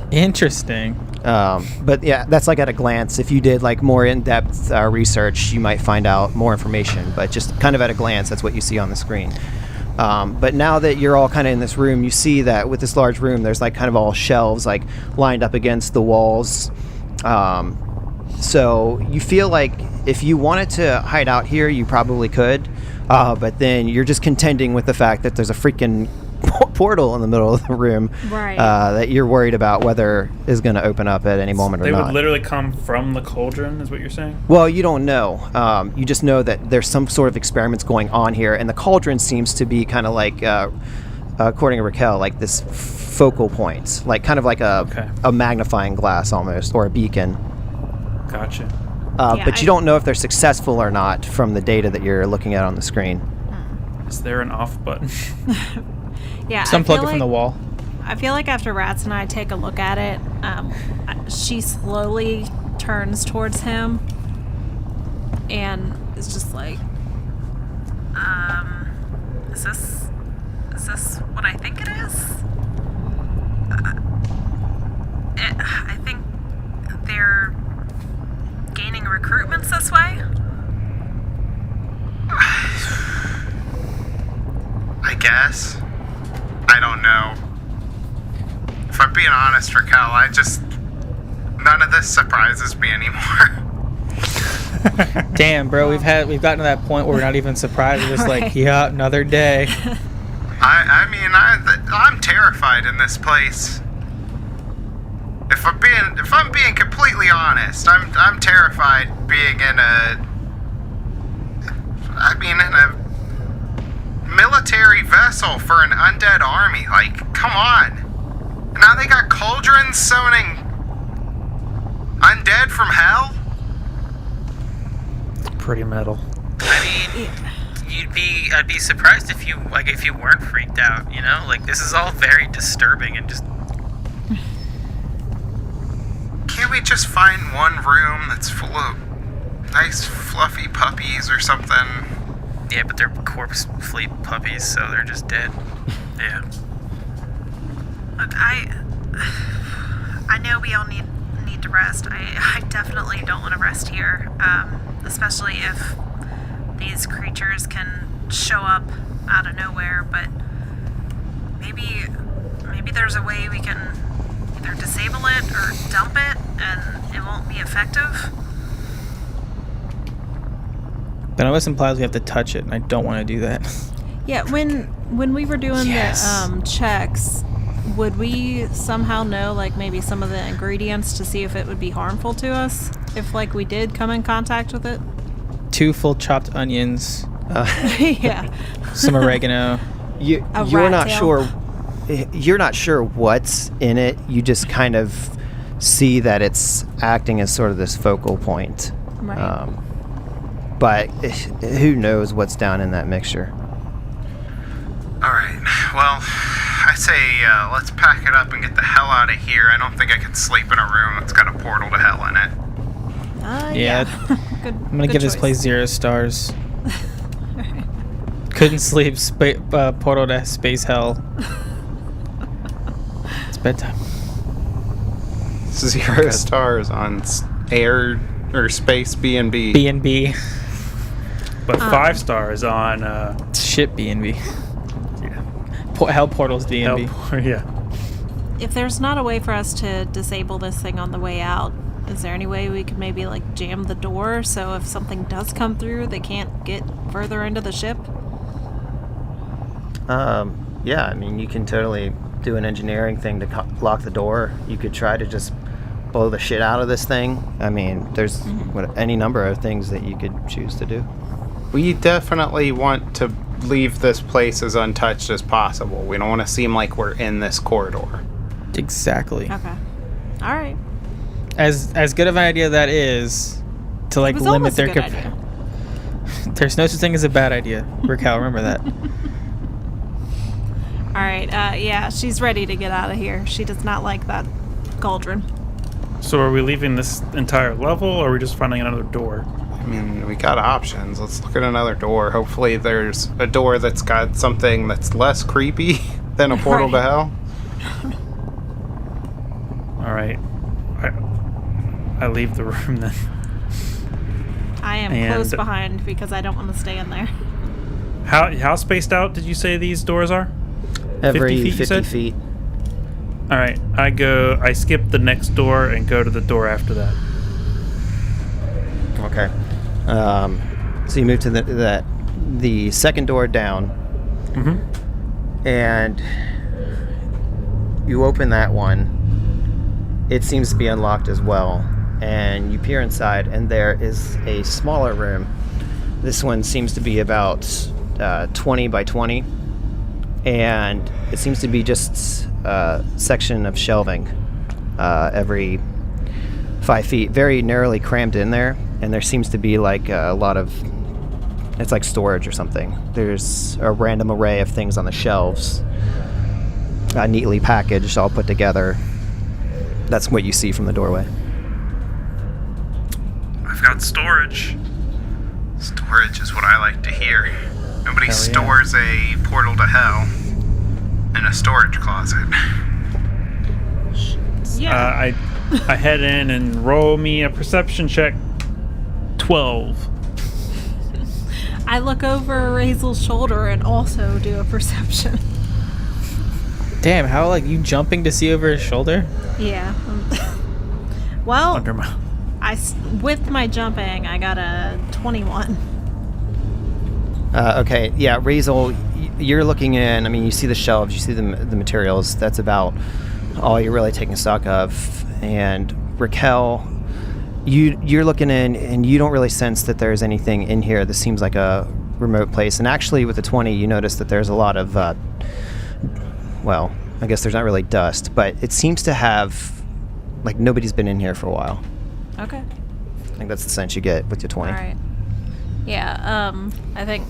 [SPEAKER 6] Interesting.
[SPEAKER 3] But yeah, that's like at a glance. If you did like more in-depth research, you might find out more information, but just kind of at a glance, that's what you see on the screen. But now that you're all kind of in this room, you see that with this large room, there's like kind of all shelves like lined up against the walls. So you feel like if you wanted to hide out here, you probably could, but then you're just contending with the fact that there's a freaking portal in the middle of the room,
[SPEAKER 5] Right.
[SPEAKER 3] that you're worried about whether is going to open up at any moment
[SPEAKER 1] They
[SPEAKER 3] or not.
[SPEAKER 1] would literally come from the cauldron, is what you're saying?
[SPEAKER 3] Well, you don't know. You just know that there's some sort of experiments going on here, and the cauldron seems to be kind of like, according to Raquel, like this focal point, like kind of like a magnifying glass almost, or a beacon.
[SPEAKER 1] Gotcha.
[SPEAKER 3] But you don't know if they're successful or not from the data that you're looking at on the screen.
[SPEAKER 1] Is there an off button?
[SPEAKER 5] Yeah.
[SPEAKER 6] Just unplug it from the wall.
[SPEAKER 5] I feel like after Rats and I take a look at it, she slowly turns towards him and is just like, is this what I think it is? I think they're gaining recruitments this way.
[SPEAKER 4] I guess. I don't know. If I'm being honest, Raquel, none of this surprises me anymore.
[SPEAKER 6] Damn, bro, we've gotten to that point where we're not even surprised. We're just like, yeah, another day.
[SPEAKER 4] I'm terrified in this place. If I'm being completely honest, I'm terrified being in a military vessel for an undead army. Like, come on. Now they got cauldrons summoning undead from hell?
[SPEAKER 1] Pretty metal.
[SPEAKER 2] I mean, I'd be surprised if you weren't freaked out, you know? Like, this is all very disturbing and just...
[SPEAKER 4] Can't we just find one room that's full of nice fluffy puppies or something?
[SPEAKER 2] Yeah, but they're corpse fleet puppies, so they're just dead. Yeah.
[SPEAKER 5] Look, I know we all need to rest. I definitely don't want to rest here, especially if these creatures can show up out of nowhere. But maybe there's a way we can either disable it or dump it, and it won't be effective.
[SPEAKER 6] Then unless implies we have to touch it, and I don't want to do that.
[SPEAKER 5] Yeah, when we were doing the checks, would we somehow know like maybe some of the ingredients to see if it would be harmful to us if like we did come in contact with it?
[SPEAKER 6] 2 full chopped onions,
[SPEAKER 5] Yeah.
[SPEAKER 6] some oregano.
[SPEAKER 3] You're
[SPEAKER 5] rat
[SPEAKER 3] not
[SPEAKER 5] tail.
[SPEAKER 3] sure. You're not sure what's in it. You just kind of see that it's acting as sort of this focal point.
[SPEAKER 5] Right.
[SPEAKER 3] But who knows what's down in that mixture?
[SPEAKER 4] All right. Well, I say let's pack it up and get the hell out of here. I don't think I can sleep in a room that's got a portal to hell in it.
[SPEAKER 6] Yeah.
[SPEAKER 5] Good.
[SPEAKER 6] I'm gonna give this place 0 stars. Couldn't sleep. Portal to space hell. It's bedtime.
[SPEAKER 4] 0 stars on air or space B&B.
[SPEAKER 6] B&B.
[SPEAKER 1] But 5 stars on
[SPEAKER 6] Shit B&B.
[SPEAKER 1] yeah.
[SPEAKER 6] Hell portals D&B.
[SPEAKER 1] Help. Yeah.
[SPEAKER 5] If there's not a way for us to disable this thing on the way out, is there any way we could maybe like jam the door so if something does come through, they can't get further into the ship?
[SPEAKER 3] Yeah, I mean, you can totally do an engineering thing to lock the door. You could try to just blow the shit out of this thing. I mean, there's any number of things that you could choose to do.
[SPEAKER 4] We definitely want to leave this place as untouched as possible. We don't want to seem like we're in this corridor.
[SPEAKER 6] Exactly.
[SPEAKER 5] Okay. All right.
[SPEAKER 6] As good of an idea that is, to like
[SPEAKER 5] It was
[SPEAKER 6] limit
[SPEAKER 5] almost a
[SPEAKER 6] their
[SPEAKER 5] good idea.
[SPEAKER 6] There's no such thing as a bad idea. Raquel, remember that.
[SPEAKER 5] All right. Yeah, she's ready to get out of here. She does not like that cauldron.
[SPEAKER 1] So are we leaving this entire level, or are we just finding another door?
[SPEAKER 4] I mean, we got options. Let's look at another door. Hopefully there's a door that's got something that's less creepy than a portal to
[SPEAKER 5] Right.
[SPEAKER 4] hell.
[SPEAKER 1] All right. I leave the room then.
[SPEAKER 5] I am
[SPEAKER 1] And-
[SPEAKER 5] close behind because I don't want to stay in there.
[SPEAKER 1] How spaced out did you say these doors are?
[SPEAKER 3] Every
[SPEAKER 1] 50 feet, you
[SPEAKER 3] 50
[SPEAKER 1] said?
[SPEAKER 3] feet.
[SPEAKER 1] All right. I skip the next door and go to the door after that.
[SPEAKER 3] Okay. So you move to the second door down,
[SPEAKER 1] Mm-hmm.
[SPEAKER 3] and you open that one. It seems to be unlocked as well, and you peer inside, and there is a smaller room. This one seems to be about 20 by 20, and it seems to be just a section of shelving every 5 feet, very narrowly crammed in there, and there seems to be like a lot of, it's like storage or something. There's a random array of things on the shelves, neatly packaged, all put together. That's what you see from the doorway.
[SPEAKER 1] I've got storage.
[SPEAKER 4] Storage is what I like to hear. Nobody
[SPEAKER 1] Hell yeah.
[SPEAKER 4] stores a portal to hell in a storage closet.
[SPEAKER 5] Yeah.
[SPEAKER 1] I head in and roll me a perception check. 12.
[SPEAKER 5] I look over Razel's shoulder and also do a perception.
[SPEAKER 6] Damn, how like you jumping to see over his shoulder?
[SPEAKER 5] Yeah. Well,
[SPEAKER 1] Under my.
[SPEAKER 5] with my jumping, I got a 21.
[SPEAKER 3] Okay, yeah, Razel, you're looking in. I mean, you see the shelves, you see the materials. That's about all you're really taking stock of. And Raquel, you're looking in, and you don't really sense that there's anything in here. This seems like a remote place. And actually, with the 20, you notice that there's a lot of, well, I guess there's not really dust, but it seems to have, like, nobody's been in here for a while.
[SPEAKER 5] Okay.
[SPEAKER 3] I think that's the sense you get with your 20.
[SPEAKER 5] All right. Yeah. I think.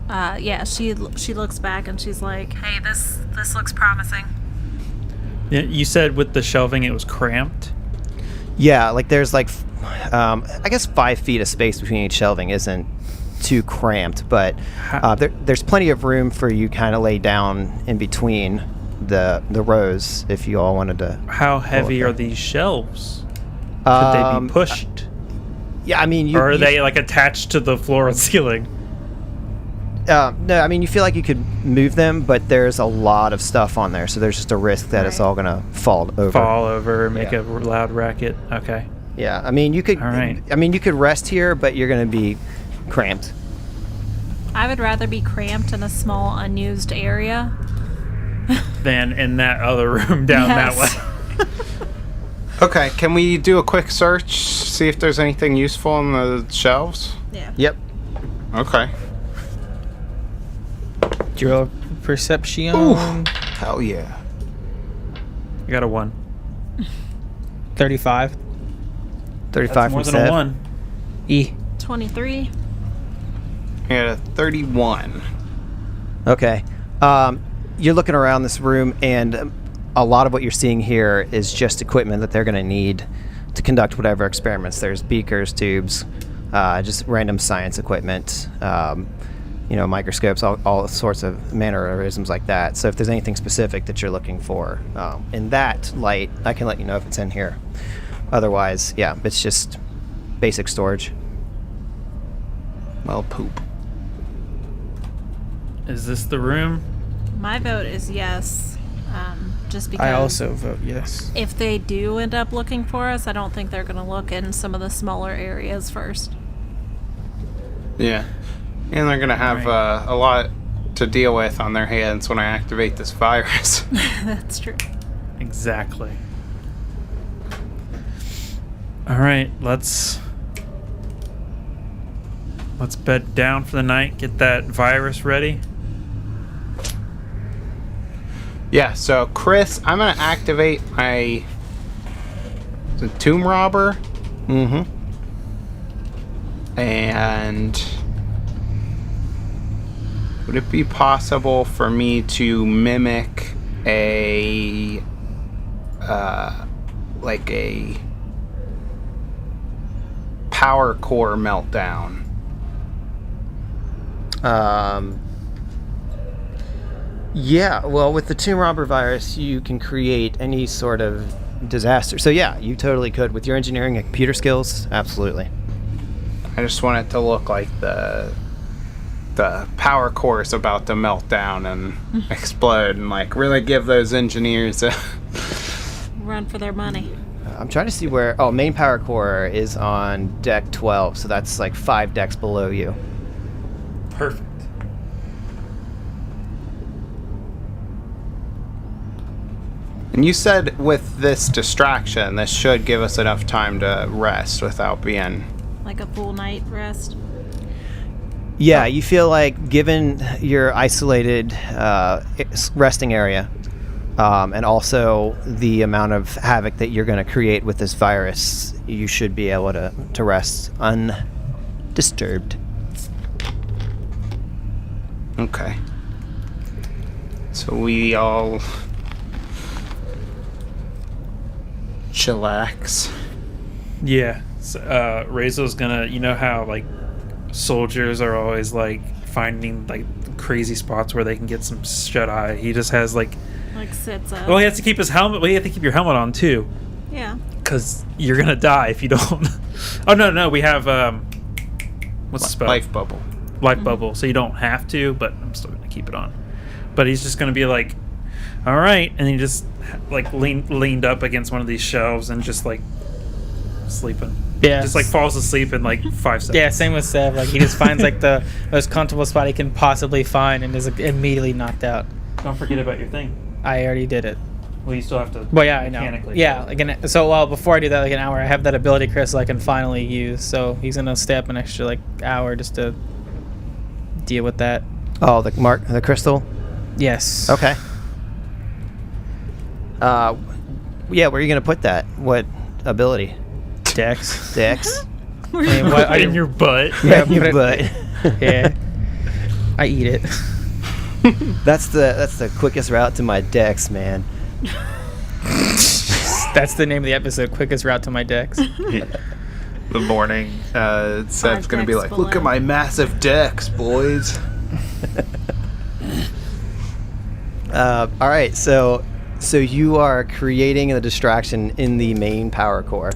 [SPEAKER 5] Yeah. She looks back and she's like, "Hey, this looks promising."
[SPEAKER 1] Yeah, you said with the shelving it was cramped.
[SPEAKER 3] Yeah, like there's like, I guess 5 feet of space between each shelving isn't too cramped, but there's plenty of room for you kind of lay down in between the rows if you all wanted to.
[SPEAKER 1] How heavy are these shelves? Could they be pushed?
[SPEAKER 3] Yeah, I mean,
[SPEAKER 1] Or are they like attached to the floor and ceiling?
[SPEAKER 3] No, I mean, you feel like you could move them, but there's a lot of stuff on there, so there's just a risk that it's
[SPEAKER 5] Right.
[SPEAKER 3] all gonna fall over.
[SPEAKER 1] Fall over, make
[SPEAKER 3] Yeah.
[SPEAKER 1] a loud racket. Okay.
[SPEAKER 3] Yeah, I mean, you could.
[SPEAKER 1] All right.
[SPEAKER 3] I mean, you could rest here, but you're gonna be cramped.
[SPEAKER 5] I would rather be cramped in a small, unused area.
[SPEAKER 1] Than in that other room down that
[SPEAKER 5] Yes.
[SPEAKER 1] way.
[SPEAKER 4] Okay, can we do a quick search, see if there's anything useful on the shelves?
[SPEAKER 5] Yeah.
[SPEAKER 3] Yep.
[SPEAKER 4] Okay.
[SPEAKER 6] Drill perception.
[SPEAKER 4] Hell yeah.
[SPEAKER 1] I got a 1.
[SPEAKER 6] 35.
[SPEAKER 3] 35
[SPEAKER 1] That's more
[SPEAKER 3] from
[SPEAKER 1] than a
[SPEAKER 3] Seth.
[SPEAKER 1] 1.
[SPEAKER 6] E.
[SPEAKER 5] 23.
[SPEAKER 4] I got a 31.
[SPEAKER 3] Okay. You're looking around this room, and a lot of what you're seeing here is just equipment that they're going to need to conduct whatever experiments. There's beakers, tubes, just random science equipment, microscopes, all sorts of mannerisms like that. So if there's anything specific that you're looking for in that light, I can let you know if it's in here. Otherwise, yeah, it's just basic storage.
[SPEAKER 4] Well, poop.
[SPEAKER 1] Is this the room?
[SPEAKER 5] My vote is yes. Just because
[SPEAKER 6] I also vote yes.
[SPEAKER 5] if they do end up looking for us, I don't think they're going to look in some of the smaller areas first.
[SPEAKER 4] Yeah. And they're going to have
[SPEAKER 1] Right.
[SPEAKER 4] a lot to deal with on their hands when I activate this virus.
[SPEAKER 5] That's true.
[SPEAKER 1] Exactly. All right, let's bed down for the night. Get that virus ready.
[SPEAKER 4] Yeah, so Chris, I'm going to activate my tomb robber.
[SPEAKER 3] Mm-hmm.
[SPEAKER 4] And would it be possible for me to mimic a power core meltdown?
[SPEAKER 3] Yeah, well, with the Tomb Robber virus, you can create any sort of disaster. So yeah, you totally could. With your engineering and computer skills, absolutely.
[SPEAKER 4] I just want it to look like the power core is about to melt down and explode, and like really give those engineers a
[SPEAKER 5] Run for their money.
[SPEAKER 3] I'm trying to see where... Oh, main power core is on deck 12, so that's like 5 decks below you.
[SPEAKER 1] Perfect.
[SPEAKER 4] And you said with this distraction, this should give us enough time to rest without being...
[SPEAKER 5] Like a full night rest.
[SPEAKER 3] Yeah, you feel like given your isolated resting area, and also the amount of havoc that you're going to create with this virus, you should be able to rest undisturbed.
[SPEAKER 4] Okay. So we all... chillax.
[SPEAKER 1] Yeah. So, Rezo's gonna, you know how like soldiers are always like finding like crazy spots where they can get some shut eye. He just has like
[SPEAKER 5] Sits up.
[SPEAKER 1] well, he has to keep his helmet. Well, you have to keep your helmet on too,
[SPEAKER 5] Yeah.
[SPEAKER 1] because you're gonna die if you don't. Oh no, we have what's the spell?
[SPEAKER 4] Life bubble.
[SPEAKER 1] Life bubble. So you don't have to, but I'm still gonna keep it on. But he's just gonna be like, all right, and he just like leaned up against one of these shelves and just like sleeping.
[SPEAKER 6] Yeah.
[SPEAKER 1] Just like falls asleep in like 5 seconds.
[SPEAKER 6] Yeah, same with Sev. Like he just finds like the most comfortable spot he can possibly find and is like, immediately knocked out.
[SPEAKER 1] Don't forget about your thing.
[SPEAKER 6] I already did it.
[SPEAKER 1] Well, you still have to.
[SPEAKER 6] Well, yeah, I know.
[SPEAKER 1] mechanically.
[SPEAKER 6] Yeah, like before I do that, like an hour, I have that ability, Chris, I can finally use. So he's gonna stay up an extra like hour just to deal with that.
[SPEAKER 3] Oh, the crystal?
[SPEAKER 6] Yes.
[SPEAKER 3] Okay. Yeah, where are you going to put that? What ability?
[SPEAKER 6] Dex.
[SPEAKER 3] Dex?
[SPEAKER 6] I mean, what,
[SPEAKER 1] in your butt.
[SPEAKER 6] Yeah,
[SPEAKER 3] Your
[SPEAKER 6] put it-
[SPEAKER 3] butt.
[SPEAKER 6] Yeah. I eat it.
[SPEAKER 3] That's the quickest route to my Dex, man.
[SPEAKER 6] That's the name of the episode. Quickest route to my Dex.
[SPEAKER 4] The morning, Seth's gonna be
[SPEAKER 5] decks
[SPEAKER 4] like,
[SPEAKER 5] below.
[SPEAKER 4] look at my massive decks, boys.
[SPEAKER 3] All right, so you are creating the distraction in the main power core.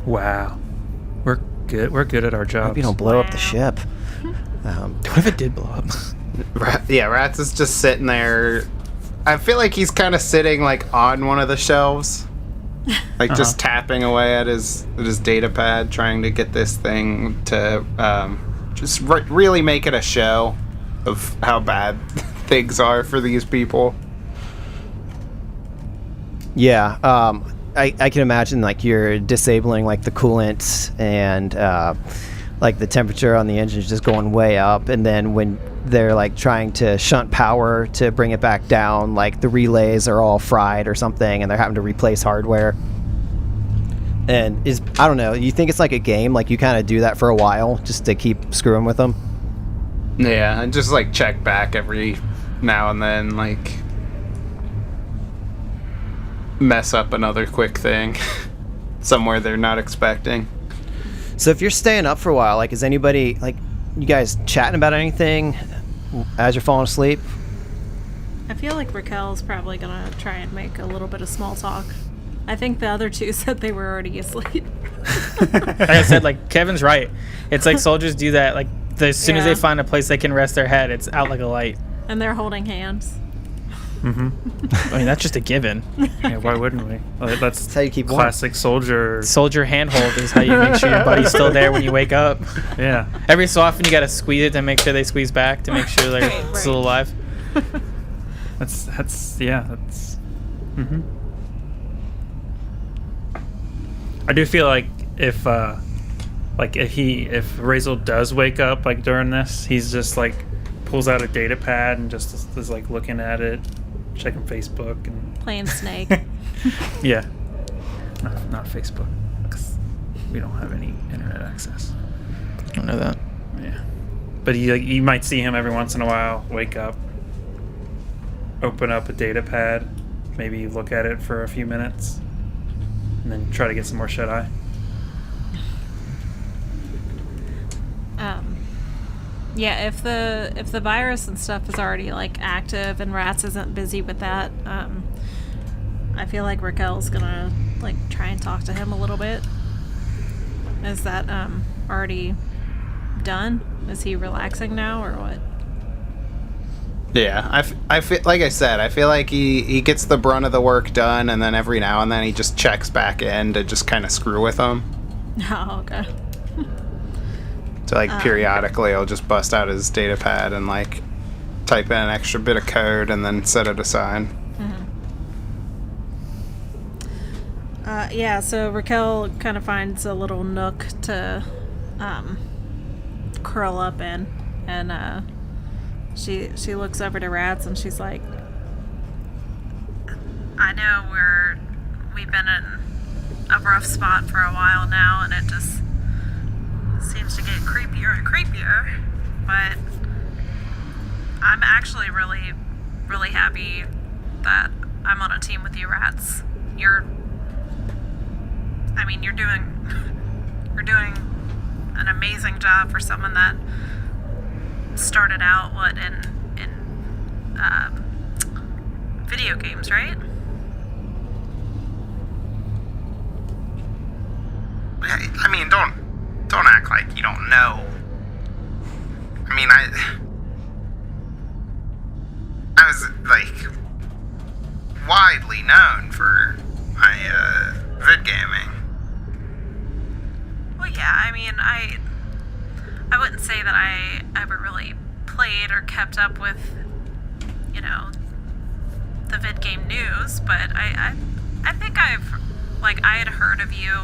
[SPEAKER 1] Wow. We're good. We're good at our jobs.
[SPEAKER 3] Hope you don't blow up the
[SPEAKER 5] Wow.
[SPEAKER 3] ship.
[SPEAKER 6] What if it did blow up?
[SPEAKER 4] Rats is just sitting there. I feel like he's kind of sitting like on one of the shelves, like just tapping away at his data pad, trying to get this thing to just really make it a show of how bad things are for these people.
[SPEAKER 3] Yeah, I can imagine like you're disabling like the coolant and like the temperature on the engine is just going way up, and then when they're like trying to shunt power to bring it back down, like the relays are all fried or something, and they're having to replace hardware. And I don't know, you think it's like a game, like you kind of do that for a while just to keep screwing with them?
[SPEAKER 4] Yeah, and just like check back every now and then, like mess up another quick thing somewhere they're not expecting.
[SPEAKER 3] So if you're staying up for a while, like is anybody, like you guys chatting about anything as you're falling asleep?
[SPEAKER 5] I feel like Raquel's probably gonna try and make a little bit of small talk. I think the other two said they were already asleep.
[SPEAKER 6] Like I said, like Kevin's right. It's like soldiers do that. Like as soon as they find a place they can rest their head, it's out like a light.
[SPEAKER 5] And they're holding hands.
[SPEAKER 1] Mm-hmm.
[SPEAKER 6] I mean, that's just a given.
[SPEAKER 1] Yeah, why wouldn't we? That's
[SPEAKER 3] how you keep warm.
[SPEAKER 1] classic soldier.
[SPEAKER 6] Soldier handhold is how you make sure your buddy's still there when you wake up.
[SPEAKER 1] Yeah.
[SPEAKER 6] Every so often you gotta squeeze it to make sure they squeeze back to make sure they're
[SPEAKER 5] Right.
[SPEAKER 6] still alive.
[SPEAKER 1] That's mm-hmm. I do feel like if Razel does wake up like during this, he's just like pulls out a data pad and just is like looking at it, checking Facebook and
[SPEAKER 5] Playing Snake.
[SPEAKER 1] yeah, not Facebook, 'cause we don't have any internet access.
[SPEAKER 6] I don't know that.
[SPEAKER 1] Yeah, but you might see him every once in a while wake up, open up a data pad, maybe look at it for a few minutes, and then try to get some more shut-eye.
[SPEAKER 5] Yeah, if the virus and stuff is already like active and Rats isn't busy with that, I feel like Raquel's gonna like try and talk to him a little bit. Is that already done? Is he relaxing now or what?
[SPEAKER 4] Yeah, I feel like I said, I feel like he gets the brunt of the work done, and then every now and then he just checks back in to just kind of screw with them.
[SPEAKER 5] Oh, okay.
[SPEAKER 4] So like periodically he'll just bust out his data pad and like type in an extra bit of code and then set it aside.
[SPEAKER 5] Yeah, so Raquel kind of finds a little nook to curl up in, and she looks over to Rats and she's like, I know we've been in a rough spot for a while now, and it just seems to get creepier and creepier, but I'm actually really, really happy that I'm on a team with you, Rats. You're doing an amazing job for someone that started out in video games, right?
[SPEAKER 4] I mean, don't act like you don't know. I mean, I was like widely known for my vid gaming.
[SPEAKER 5] Well, yeah, I mean, I wouldn't say that I ever really played or kept up with, the vid game news, but I think I had heard of you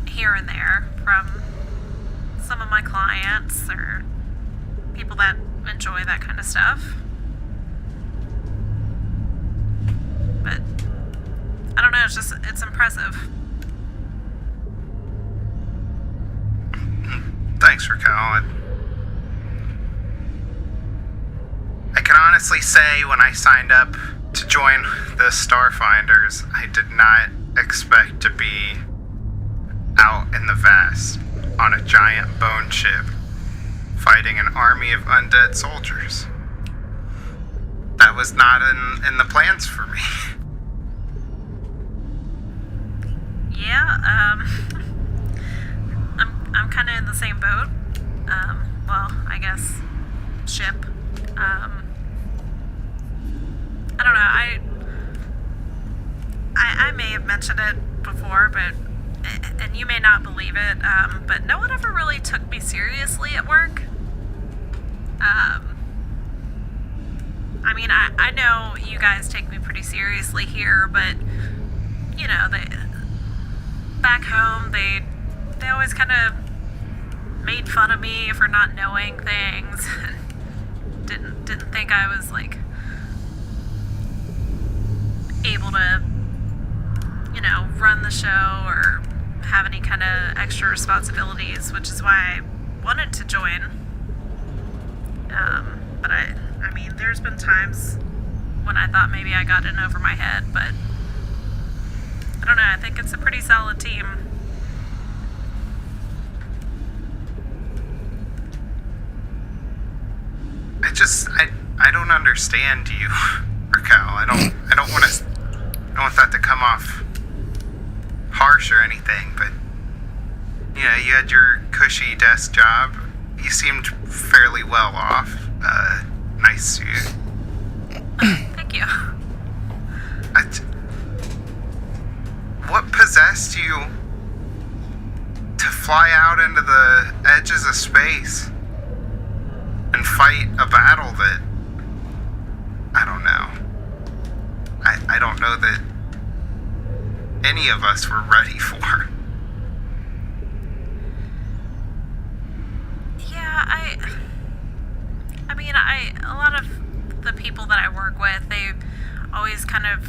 [SPEAKER 5] here and there from some of my clients or people that enjoy that kind of stuff. But I don't know, it's impressive.
[SPEAKER 4] Thanks, Raquel. I can honestly say when I signed up to join the Starfinders, I did not expect to be out in the vast on a giant bone ship fighting an army of undead soldiers. That was not in the plans for me.
[SPEAKER 5] Yeah, I'm kind of in the same boat. Well, I guess ship. I don't know. I may have mentioned it before, but and you may not believe it, but no one ever really took me seriously at work. I mean, I know you guys take me pretty seriously here, but you know, back home they always kind of made fun of me for not knowing things. didn't think I was like able to, you know, run the show or have any kind of extra responsibilities, which is why I wanted to join. But I mean, there's been times when I thought maybe I got in over my head, but I don't know, I think it's a pretty solid team.
[SPEAKER 4] I don't understand you, Raquel. I don't want that to come off harsh or anything, but you know, you had your cushy desk job. You seemed fairly well off. Nice suit.
[SPEAKER 5] Thank you.
[SPEAKER 4] What possessed you to fly out into the edges of space and fight a battle that I don't know. I don't know that any of us were ready for.
[SPEAKER 5] Yeah, I mean, a lot of the people that I work with, they always kind of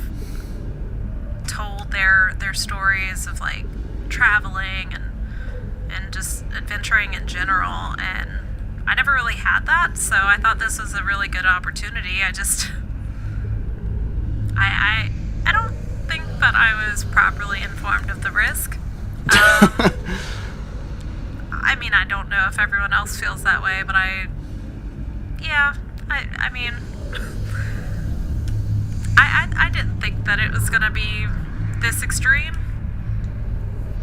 [SPEAKER 5] told their stories of like traveling and just adventuring in general, and I never really had that, so I thought this was a really good opportunity. I don't think that I was properly informed of the risk. I mean, I don't know if everyone else feels that way, but I mean, I didn't think that it was gonna be this extreme.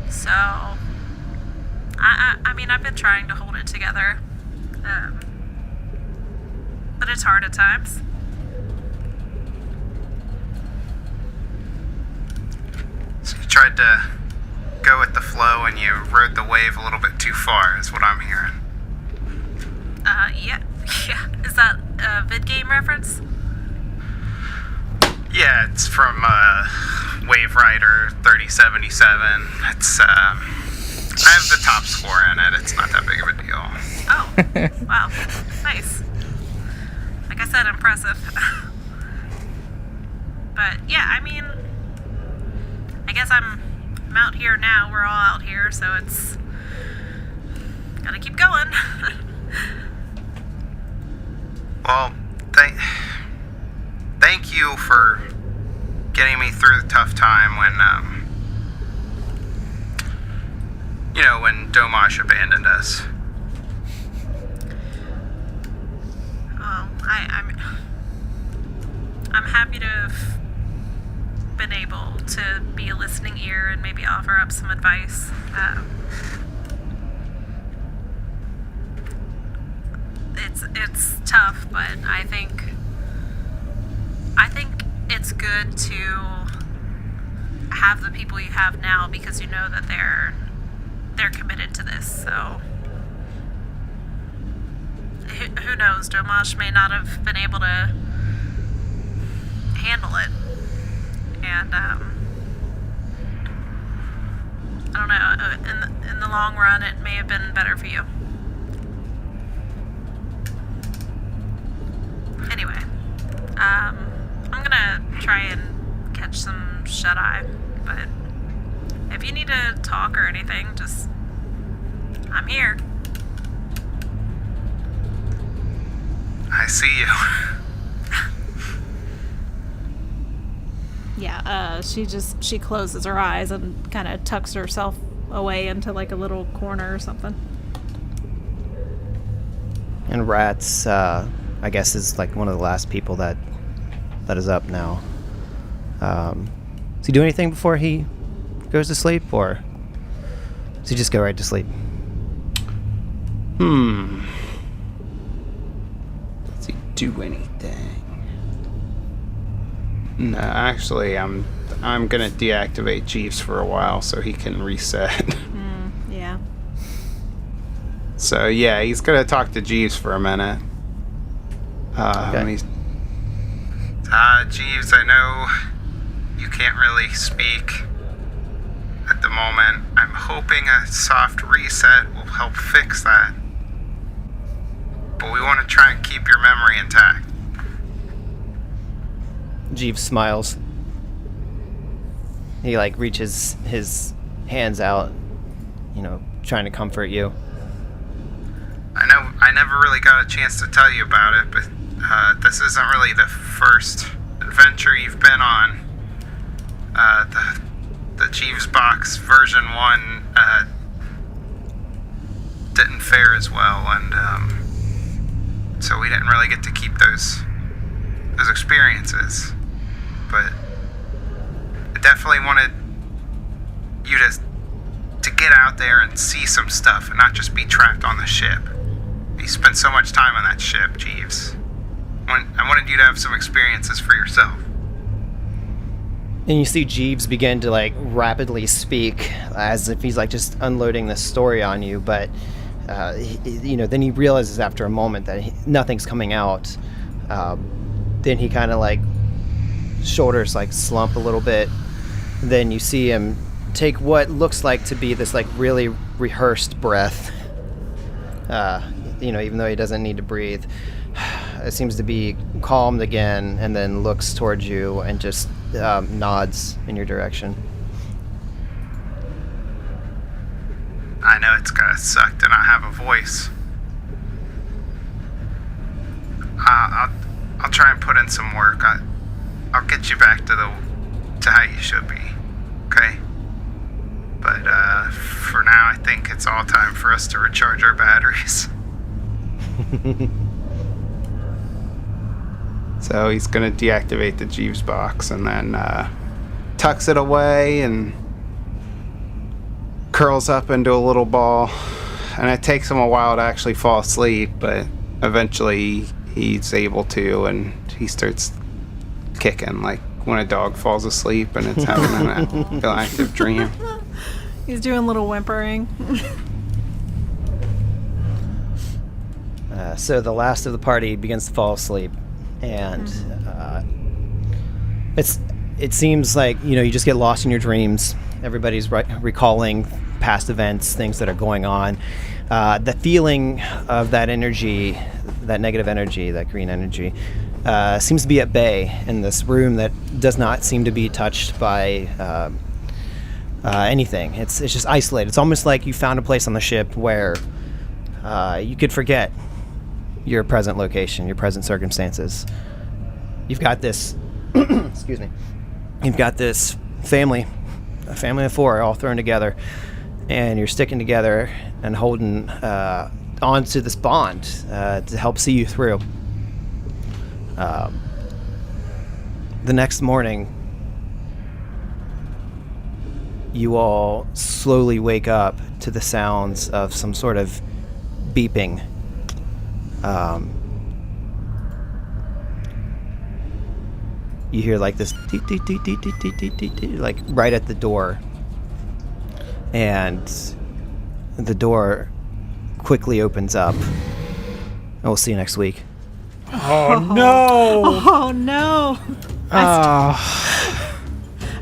[SPEAKER 5] So, I mean, I've been trying to hold it together. But it's hard at times.
[SPEAKER 4] So you tried to go with the flow and you rode the wave a little bit too far, is what I'm hearing.
[SPEAKER 5] Yeah. Is that a vid game reference?
[SPEAKER 4] Yeah, it's from Wave Rider 3077. It's I have the top score in it. It's not that big of a deal.
[SPEAKER 5] Oh, wow. Nice. Like I said, impressive. But yeah, I mean, I guess I'm out here now. We're all out here, so it's gotta keep going.
[SPEAKER 4] Well, thank you for getting me through the tough time when when Domash abandoned us.
[SPEAKER 5] I'm happy to have been able to be a listening ear and maybe offer up some advice. It's tough, but I think it's good to have the people you have now because you know that they're committed to this. So who knows? Domash may not have been able to handle it, and I don't know. In the long run, it may have been better for you. Anyway, I'm gonna try and catch some shut-eye, but if you need to talk or anything, I'm here.
[SPEAKER 4] I see you.
[SPEAKER 5] Yeah, she closes her eyes and kind of tucks herself away into like a little corner or something.
[SPEAKER 3] And Rats, I guess, is like one of the last people that is up now. Does he do anything before he goes to sleep, or does he just go right to sleep?
[SPEAKER 7] Does he do anything?
[SPEAKER 4] No, actually, I'm gonna deactivate Jeeves for a while so he can reset.
[SPEAKER 5] Yeah.
[SPEAKER 4] So yeah, he's gonna talk to Jeeves for a minute.
[SPEAKER 3] Okay.
[SPEAKER 4] Jeeves, I know you can't really speak at the moment. I'm hoping a soft reset will help fix that. But we want to try and keep your memory intact.
[SPEAKER 3] Jeeves smiles. He like reaches his hands out, trying to comfort you.
[SPEAKER 4] I know I never really got a chance to tell you about it, but this isn't really the first adventure you've been on. The Jeeves box version 1 didn't fare as well, and so we didn't really get to keep those experiences. But I definitely wanted you to get out there and see some stuff and not just be trapped on the ship. You spent so much time on that ship, Jeeves. I wanted you to have some experiences for yourself.
[SPEAKER 3] And you see Jeeves begin to like rapidly speak as if he's like just unloading this story on you, but then he realizes after a moment that nothing's coming out. Then he kind of like shoulders like slump a little bit. Then you see him take what looks like to be this like really rehearsed breath. Even though he doesn't need to breathe, it seems to be calmed again, and then looks towards you and just nods in your direction.
[SPEAKER 4] I know it's gotta suck to not have a voice. I'll try and put in some work. I'll get you back to how you should be, okay? But for now, I think it's all time for us to recharge our batteries. So he's gonna deactivate the Jeeves box and then tucks it away and curls up into a little ball. And it takes him a while to actually fall asleep, but eventually he's able to, and he starts kicking like when a dog falls asleep and it's having an active dream.
[SPEAKER 5] He's doing a little whimpering.
[SPEAKER 3] So the last of the party begins to fall asleep, and it seems like you just get lost in your dreams. Everybody's recalling past events, things that are going on. The feeling of that energy, that negative energy, that green energy, seems to be at bay in this room that does not seem to be touched by anything. It's just isolated. It's almost like you found a place on the ship where you could forget your present location, your present circumstances. You've got this excuse me. You've got this family, a family of 4 all thrown together, and you're sticking together and holding on to this bond to help see you through. The next morning, you all slowly wake up to the sounds of some sort of beeping. You hear like this deet, deet, deet, deet, deet, deet, deet, deet, deet, like right at the door, and the door quickly opens up, and we'll see you next week.
[SPEAKER 1] Oh no!
[SPEAKER 5] Oh no!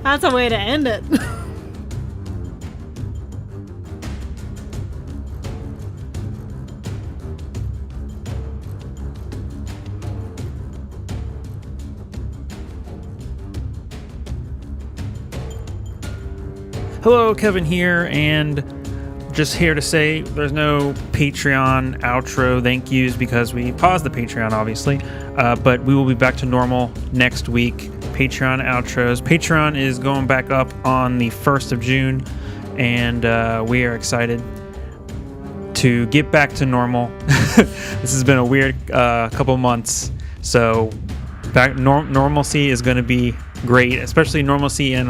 [SPEAKER 5] That's a way to end it.
[SPEAKER 1] Hello, Kevin here, and just here to say there's no Patreon outro thank yous because we paused the Patreon, obviously, but we will be back to normal next week. Patreon outros. Patreon is going back up on the 1st of June, and we are excited to get back to normal. This has been a weird couple months, so normalcy is going to be great, especially normalcy in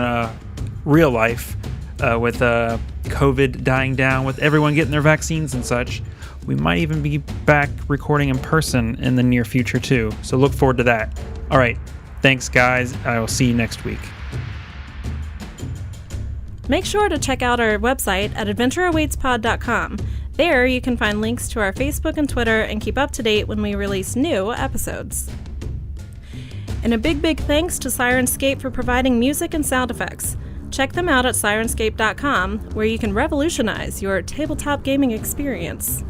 [SPEAKER 1] real life. With COVID dying down, with everyone getting their vaccines and such, we might even be back recording in person in the near future too. So look forward to that. All right. Thanks. Thanks, guys. I will see you next week.
[SPEAKER 5] Make sure to check out our website at adventureawaitspod.com. There you can find links to our Facebook and Twitter and keep up to date when we release new episodes. And a big thanks to Sirenscape for providing music and sound effects. Check them out at sirenscape.com, where you can revolutionize your tabletop gaming experience.